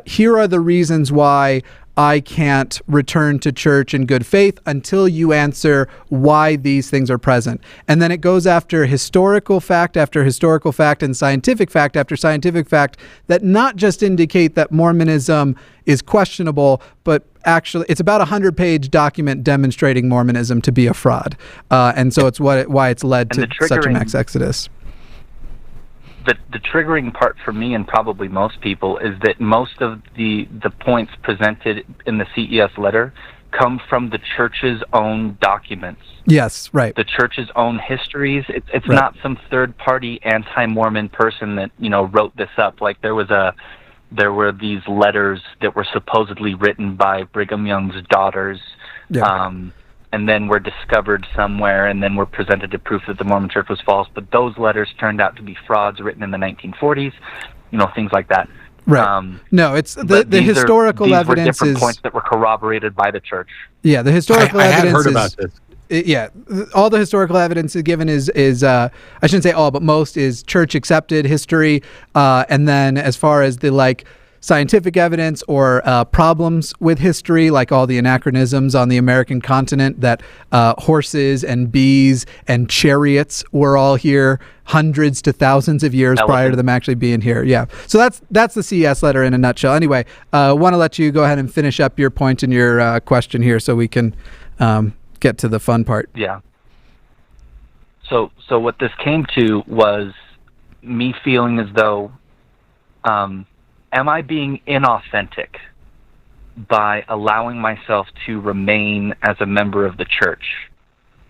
here are the reasons why I can't return to church in good faith until you answer why these things are present. And then it goes after historical fact after historical fact and scientific fact after scientific fact that not just indicate that Mormonism is questionable, but actually it's about 100-page document demonstrating Mormonism to be a fraud. And so it's why it's led to such a max exodus. The triggering part for me and probably most people is that most of the points presented in the CES letter come from the church's own documents. Yes, right. The church's own histories. It's not some third-party anti-Mormon person that wrote this up. Like there were these letters that were supposedly written by Brigham Young's daughters. Yeah. And then were discovered somewhere, and then were presented to proof that the Mormon Church was false. But those letters turned out to be frauds written in the 1940s, things like that. Right. No, it's the historical evidence were different points that were corroborated by the church. Yeah, the historical evidence. I had heard about this. All the historical evidence given is I shouldn't say all, but most is church accepted history, and then as far as the scientific evidence or problems with history, like all the anachronisms on the American continent, that horses and bees and chariots were all here hundreds to thousands of years prior to them actually being here. Yeah. So that's the CES letter in a nutshell. Anyway, want to let you go ahead and finish up your point and your question here so we can get to the fun part. Yeah. So what this came to was me feeling as though, am I being inauthentic by allowing myself to remain as a member of the church,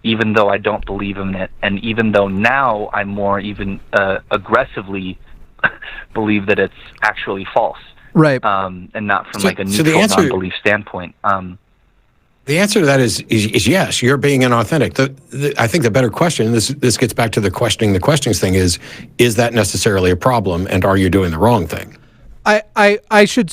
even though I don't believe in it, and even though now I more even aggressively believe that it's actually false, right? And not from a neutral non-belief standpoint. The answer to that is yes. You're being inauthentic. I think the better question, this gets back to the questioning the questions thing, is that necessarily a problem, and are you doing the wrong thing? I should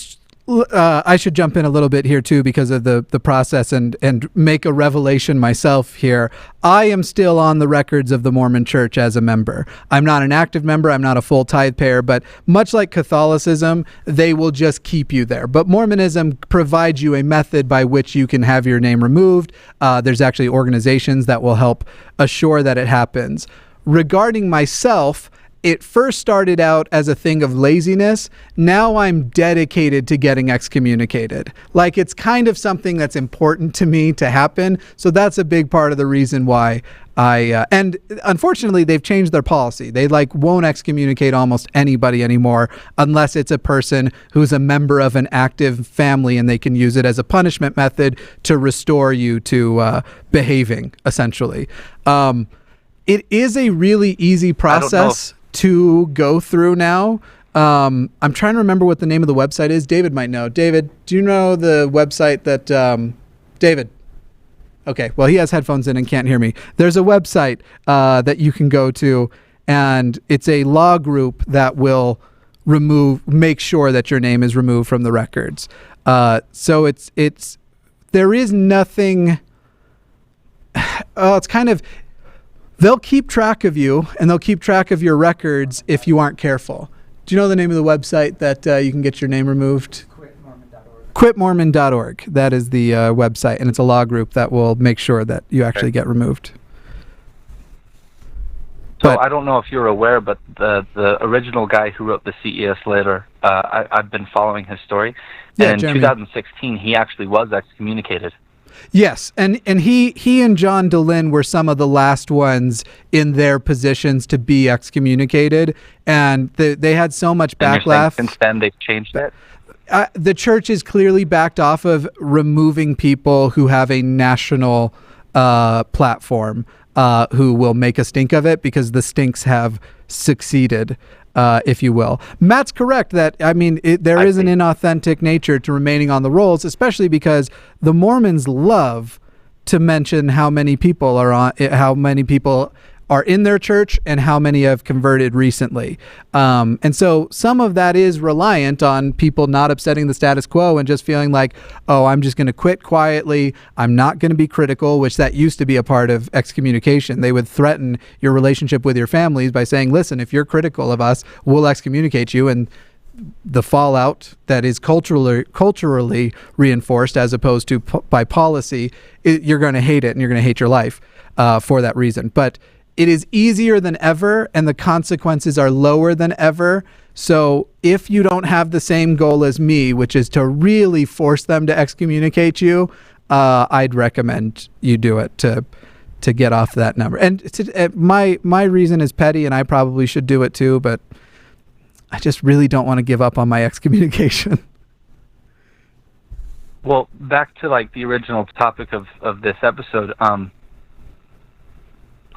jump in a little bit here too because of the process and make a revelation myself here. I am still on the records of the Mormon Church as a member. I'm not an active member. I'm not a full tithe payer, but much like Catholicism, they will just keep you there. But Mormonism provides you a method by which you can have your name removed. There's actually organizations that will help assure that it happens. Regarding myself, it first started out as a thing of laziness. Now I'm dedicated to getting excommunicated. It's kind of something that's important to me to happen. So that's a big part of the reason why and unfortunately they've changed their policy. They won't excommunicate almost anybody anymore unless it's a person who's a member of an active family, and they can use it as a punishment method to restore you to behaving, essentially. It is a really easy process to go through now. I'm trying to remember what the name of the website is. David might know. David, do you know the website that David? Okay, well, he has headphones in and can't hear me. There's a website that you can go to, and it's a law group that will make sure that your name is removed from the records. So there is nothing. It's kind of. They'll keep track of you, and they'll keep track of your records if you aren't careful. Do you know the name of the website that you can get your name removed? Quitmormon.org. That is the website, and it's a law group that will make sure that you actually get removed. So I don't know if you're aware, but the original guy who wrote the CES letter, I've been following his story. Yeah, and in Jeremy. 2016, he actually was excommunicated. Yes, and he and John Dehlin were some of the last ones in their positions to be excommunicated, and they had so much backlash. Since then, they've changed it? The church is clearly backed off of removing people who have a national platform who will make a stink of it, because the stinks have succeeded, if you will. Matt's correct that, I mean, there is an inauthentic nature to remaining on the rolls, especially because the Mormons love to mention how many people are in their church and how many have converted recently. And so some of that is reliant on people not upsetting the status quo and just feeling like, oh, I'm just going to quit quietly. I'm not going to be critical, which that used to be a part of excommunication. They would threaten your relationship with your families by saying, listen, if you're critical of us, we'll excommunicate you. And the fallout that is culturally reinforced as opposed to by policy, you're going to hate it and you're going to hate your life for that reason. But it is easier than ever, and the consequences are lower than ever. So if you don't have the same goal as me, which is to really force them to excommunicate you, I'd recommend you do it to get off that number. And my reason is petty, and I probably should do it too, but I just really don't want to give up on my excommunication. Well, back to like the original topic of this episode,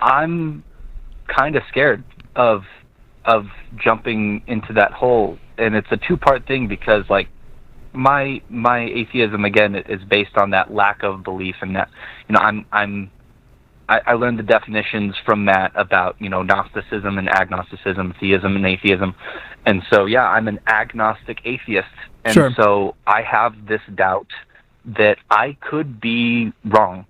I'm kind of scared of jumping into that hole, and it's a two-part thing, because like my atheism again is based on that lack of belief, and that, you know, I learned the definitions from Matt about, you know, Gnosticism and agnosticism, theism and atheism, and so yeah, I'm an agnostic atheist, and Sure. So I have this doubt that I could be wrong,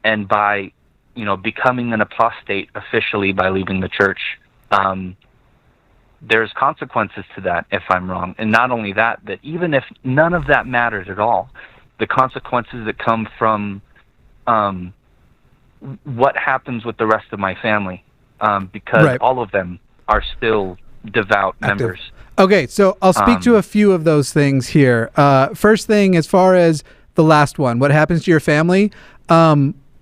and by, you know, becoming an apostate officially by leaving the church, there's consequences to that if I'm wrong. And not only that even if none of that matters at all, the consequences that come from what happens with the rest of my family, because Right. all of them are still devout members. Okay, so I'll speak to a few of those things here. First thing, as far as the last one, what happens to your family?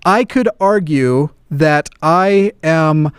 I could argue that I am,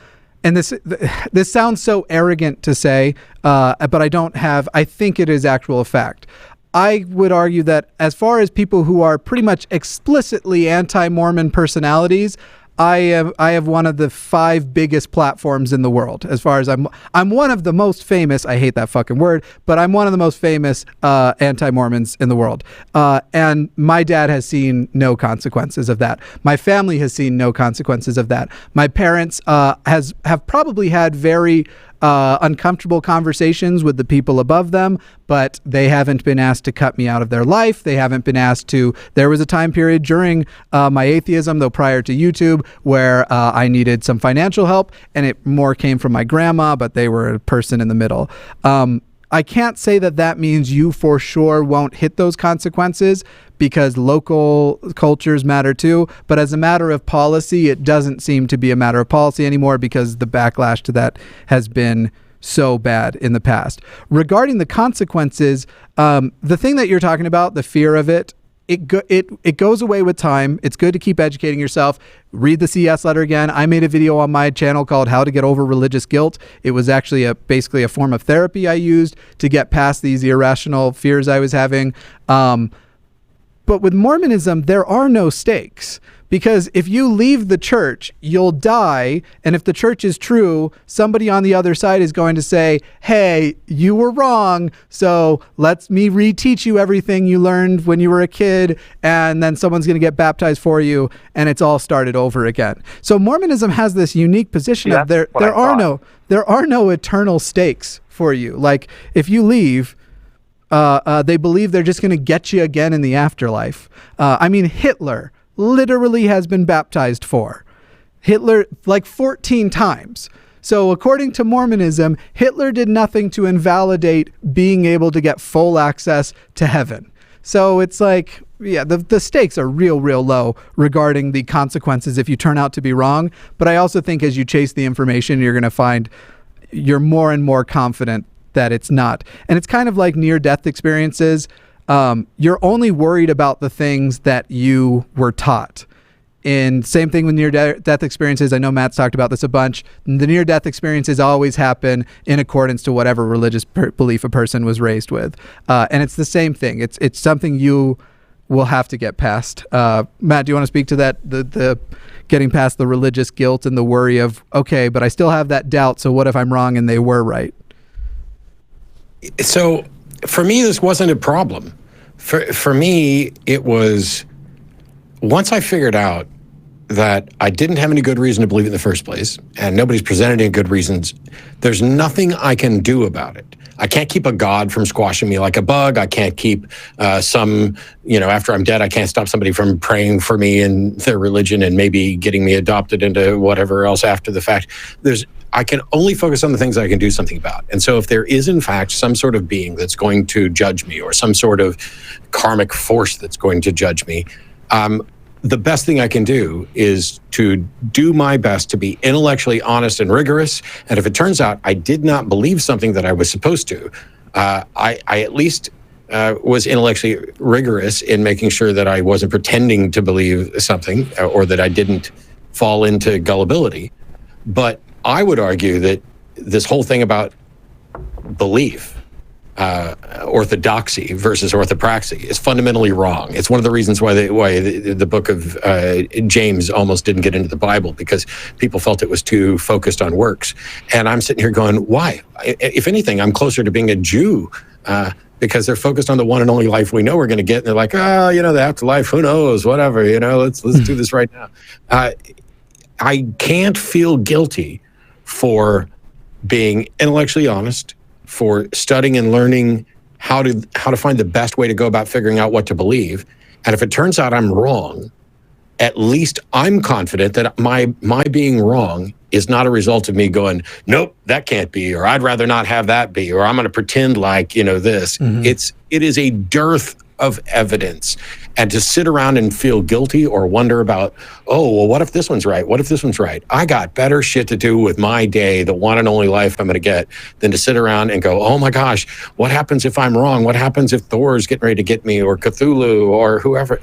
and this sounds so arrogant to say, but I think it is actual fact. I would argue that as far as people who are pretty much explicitly anti-Mormon personalities, I have one of the 5 biggest platforms in the world. As far as I'm one of the most famous, I hate that fucking word, but I'm one of the most famous anti-Mormons in the world. And my dad has seen no consequences of that. My family has seen no consequences of that. My parents have probably had very uncomfortable conversations with the people above them, but they haven't been asked to cut me out of their life. They haven't been asked to. There was a time period during my atheism, though prior to YouTube, where I needed some financial help, and it more came from my grandma, but they were a person in the middle. I can't say that means you for sure won't hit those consequences, because local cultures matter too. But as a matter of policy, it doesn't seem to be a matter of policy anymore, because the backlash to that has been so bad in the past. Regarding the consequences, the thing that you're talking about, the fear of it, it goes away with time. It's good to keep educating yourself. Read the CS letter again. I made a video on my channel called How to Get Over Religious Guilt. It was actually basically a form of therapy I used to get past these irrational fears I was having. But with Mormonism, there are no stakes, because if you leave the church, you'll die. And if the church is true, somebody on the other side is going to say, hey, you were wrong, so let me reteach you everything you learned when you were a kid. And then someone's going to get baptized for you, and it's all started over again. So Mormonism has this unique position of there are no eternal stakes for you. Like, if you leave, they believe they're just going to get you again in the afterlife. I mean, Hitler literally has been baptized for. Hitler, like 14 times. So according to Mormonism, Hitler did nothing to invalidate being able to get full access to heaven. So it's like, yeah, the stakes are real low regarding the consequences if you turn out to be wrong. But I also think as you chase the information, you're going to find you're more and more confident that it's not. And it's kind of like near-death experiences. You're only worried about the things that you were taught. And same thing with near-death experiences. I know Matt's talked about this a bunch. The near-death experiences always happen in accordance to whatever religious belief a person was raised with. And it's the same thing. It's something you will have to get past. Matt, do you want to speak to that? The getting past the religious guilt and the worry of, okay, but I still have that doubt. So what if I'm wrong and they were right? So for me, this wasn't a problem. For me, it was once I figured out that I didn't have any good reason to believe it in the first place, and nobody's presented any good reasons, there's nothing I can do about it. I can't keep a God from squashing me like a bug. I can't keep after I'm dead, I can't stop somebody from praying for me and their religion and maybe getting me adopted into whatever else after the fact. I can only focus on the things I can do something about. And so if there is, in fact, some sort of being that's going to judge me or some sort of karmic force that's going to judge me, the best thing I can do is to do my best to be intellectually honest and rigorous. And if it turns out I did not believe something that I was supposed to, I at least was intellectually rigorous in making sure that I wasn't pretending to believe something or that I didn't fall into gullibility. But I would argue that this whole thing about belief, orthodoxy versus orthopraxy, is fundamentally wrong. It's one of the reasons why the book of James almost didn't get into the Bible, because people felt it was too focused on works. And I'm sitting here going, why? If anything, I'm closer to being a Jew because they're focused on the one and only life we know we're going to get. And they're like, the afterlife, who knows, whatever, let's do this right now. I can't feel guilty for being intellectually honest, for studying and learning how to find the best way to go about figuring out what to believe. And if it turns out I'm wrong, at least I'm confident that my being wrong is not a result of me going, nope, that can't be, or I'd rather not have that be, or I'm going to pretend like, this. Mm-hmm. It is a dearth of evidence. And to sit around and feel guilty or wonder about, what if this one's right? What if this one's right? I got better shit to do with my day, the one and only life I'm going to get, than to sit around and go, oh my gosh, what happens if I'm wrong? What happens if Thor's getting ready to get me, or Cthulhu, or whoever?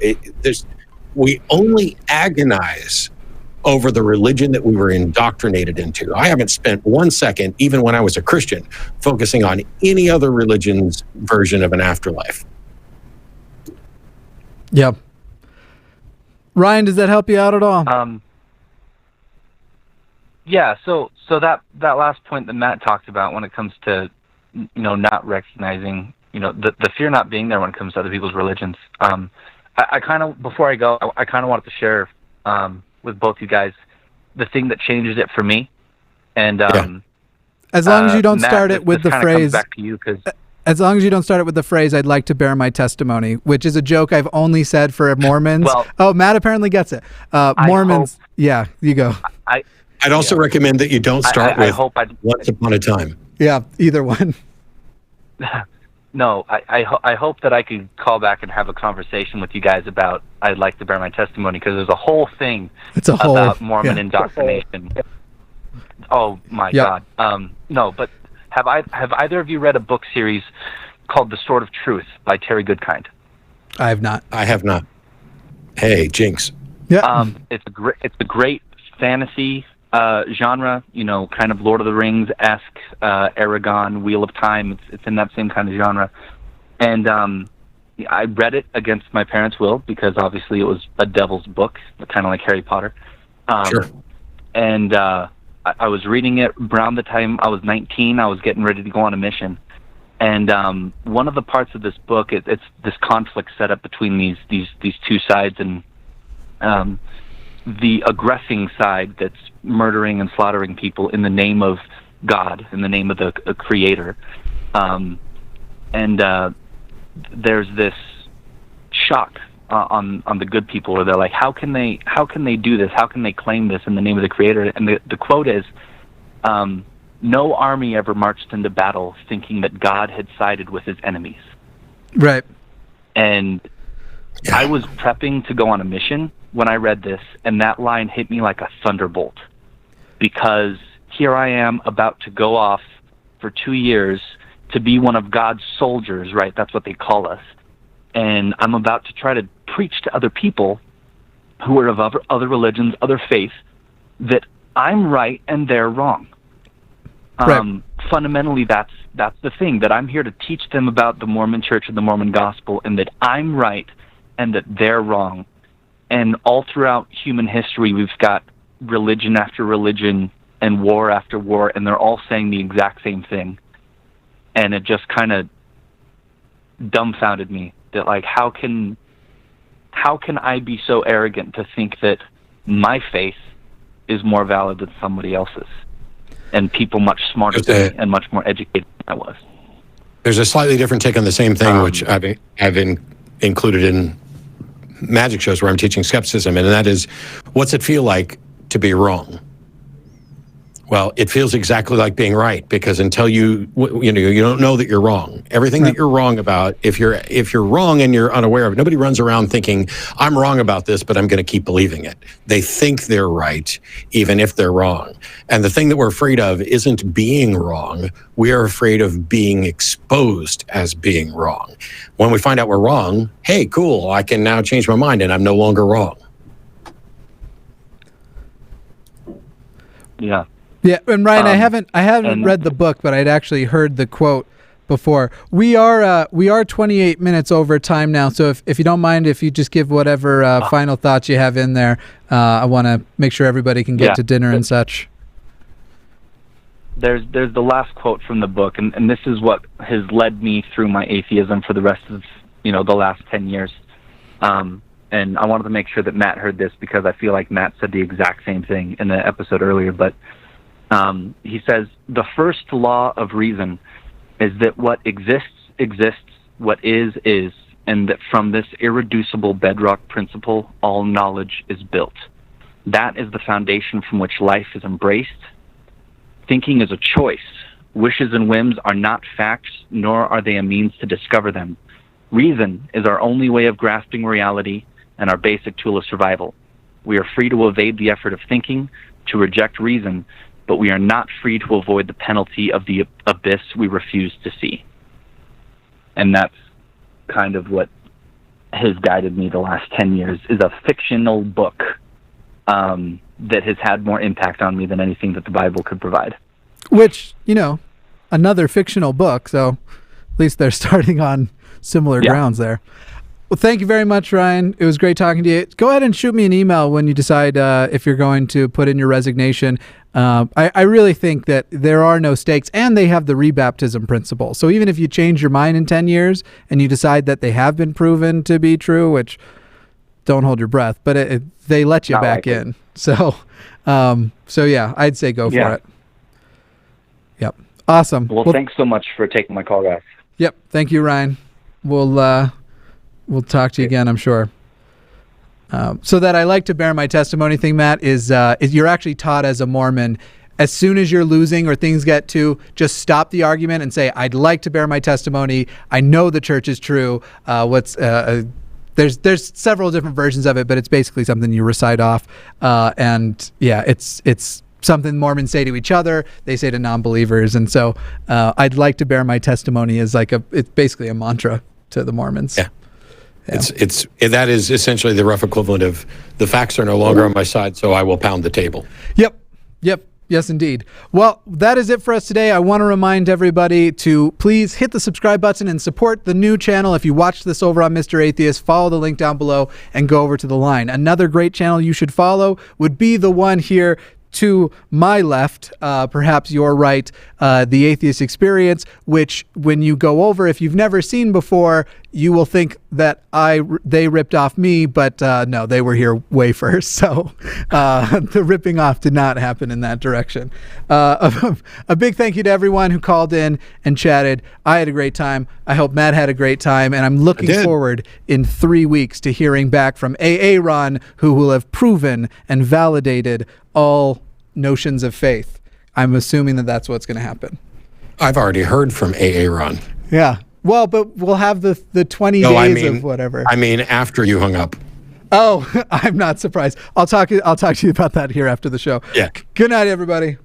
We only agonize over the religion that we were indoctrinated into. I haven't spent 1 second, even when I was a Christian, focusing on any other religion's version of an afterlife. Yep. Ryan, does that help you out at all? Yeah. So that last point that Matt talked about when it comes to, not recognizing, the fear not being there when it comes to other people's religions. I kind of, before I go, I kind of wanted to share with both you guys the thing that changes it for me. And as long as you don't Matt, start it with the phrase. Back to you, 'cause as long as you don't start it with the phrase, I'd like to bear my testimony, which is a joke I've only said for Mormons. Matt apparently gets it. Mormons, yeah, you go. I'd also recommend that you don't start with once upon a time. Yeah, either one. No, I hope that I could call back and have a conversation with you guys about I'd like to bear my testimony, because there's a whole thing about Mormon indoctrination. Oh, my God. No, but have either of you read a book series called The Sword of Truth by Terry Goodkind? I have not. I have not. Hey, Jinx. Yeah. It's a great fantasy genre, kind of Lord of the Rings-esque, Aragon, Wheel of Time. It's in that same kind of genre. And I read it against my parents' will, because obviously it was a devil's book, kind of like Harry Potter. Sure. And I was reading it around the time I was 19. I was getting ready to go on a mission. And one of the parts of this book, it's this conflict set up between these two sides, and the aggressing side that's murdering and slaughtering people in the name of God, in the name of the Creator. There's this shock on the good people, where they're like, how can they do this? How can they claim this in the name of the Creator? And the quote is, no army ever marched into battle thinking that God had sided with his enemies. Right. And I was prepping to go on a mission when I read this, and that line hit me like a thunderbolt, because here I am about to go off for 2 years to be one of God's soldiers, right? That's what they call us. And I'm about to try to preach to other people who are of other religions, other faiths, that I'm right and they're wrong. Right. Fundamentally, that's the thing, that I'm here to teach them about the Mormon Church and the Mormon Gospel, and that I'm right and that they're wrong. And all throughout human history, we've got religion after religion and war after war, and they're all saying the exact same thing. And it just kind of dumbfounded me that, like, how can I be so arrogant to think that my faith is more valid than somebody else's, and people much smarter than me and much more educated than I was. There's a slightly different take on the same thing, which I've included in magic shows where I'm teaching skepticism, and that is, what's it feel like to be wrong? Well, it feels exactly like being right, because until you don't know that you're wrong. Everything that you're wrong about, if you're wrong and you're unaware of it, nobody runs around thinking, I'm wrong about this, but I'm going to keep believing it. They think they're right, even if they're wrong. And the thing that we're afraid of isn't being wrong. We are afraid of being exposed as being wrong. When we find out we're wrong, hey, cool, I can now change my mind and I'm no longer wrong. Yeah. Yeah, and Ryan, I haven't read the book, but I'd actually heard the quote before. We are 28 minutes over time now, so if you don't mind, if you just give whatever final thoughts you have in there, I want to make sure everybody can get to dinner and such. There's the last quote from the book, and this is what has led me through my atheism for the rest of the last 10 years. And I wanted to make sure that Matt heard this, because I feel like Matt said the exact same thing in the episode earlier, but he says, the first law of reason is that what exists, what is, and that from this irreducible bedrock principle, all knowledge is built. That is the foundation from which life is embraced. Thinking is a choice. Wishes and whims are not facts, nor are they a means to discover them. Reason is our only way of grasping reality and our basic tool of survival. We are free to evade the effort of thinking, to reject reason, but we are not free to avoid the penalty of the abyss we refuse to see. And that's kind of what has guided me the last 10 years, is a fictional book that has had more impact on me than anything that the Bible could provide. Which, another fictional book, so at least they're starting on similar grounds there. Well, thank you very much, Ryan. It was great talking to you. Go ahead and shoot me an email when you decide if you're going to put in your resignation. I really think that there are no stakes, and they have the rebaptism principle. So even if you change your mind in 10 years and you decide that they have been proven to be true, which don't hold your breath, but they let you back in. So yeah, I'd say go for it. Yep. Awesome. Well, thanks so much for taking my call, guys. Yep. Thank you, Ryan. We'll talk to you again, I'm sure. So that I like to bear my testimony thing, Matt, is you're actually taught as a Mormon, as soon as you're losing or things get to, just stop the argument and say, I'd like to bear my testimony. I know the church is true. There's several different versions of it, but it's basically something you recite off. And yeah, it's something Mormons say to each other. They say to non-believers. And so I'd like to bear my testimony is it's basically a mantra to the Mormons. Yeah. That is essentially the rough equivalent of the facts are no longer on my side, so I will pound the table. Yep. Yes, indeed. Well, that is it for us today. I want to remind everybody to please hit the subscribe button and support the new channel. If you watched this over on Mr. Atheist, follow the link down below and go over to the line. Another great channel you should follow would be the one here to my left, perhaps your right, The Atheist Experience, which when you go over, if you've never seen before, you will think that they ripped off me, but no, they were here way first. So the ripping off did not happen in that direction. A big thank you to everyone who called in and chatted. I had a great time. I hope Matt had a great time, and I'm looking forward in 3 weeks to hearing back from AA Ron, who will have proven and validated all notions of faith. I'm assuming that that's what's going to happen. I've already heard from AA Ron. Yeah. Well, but we'll have the 20 days of whatever. I mean, after you hung up. Oh, I'm not surprised. I'll talk to you about that here after the show. Yeah. Good night, everybody.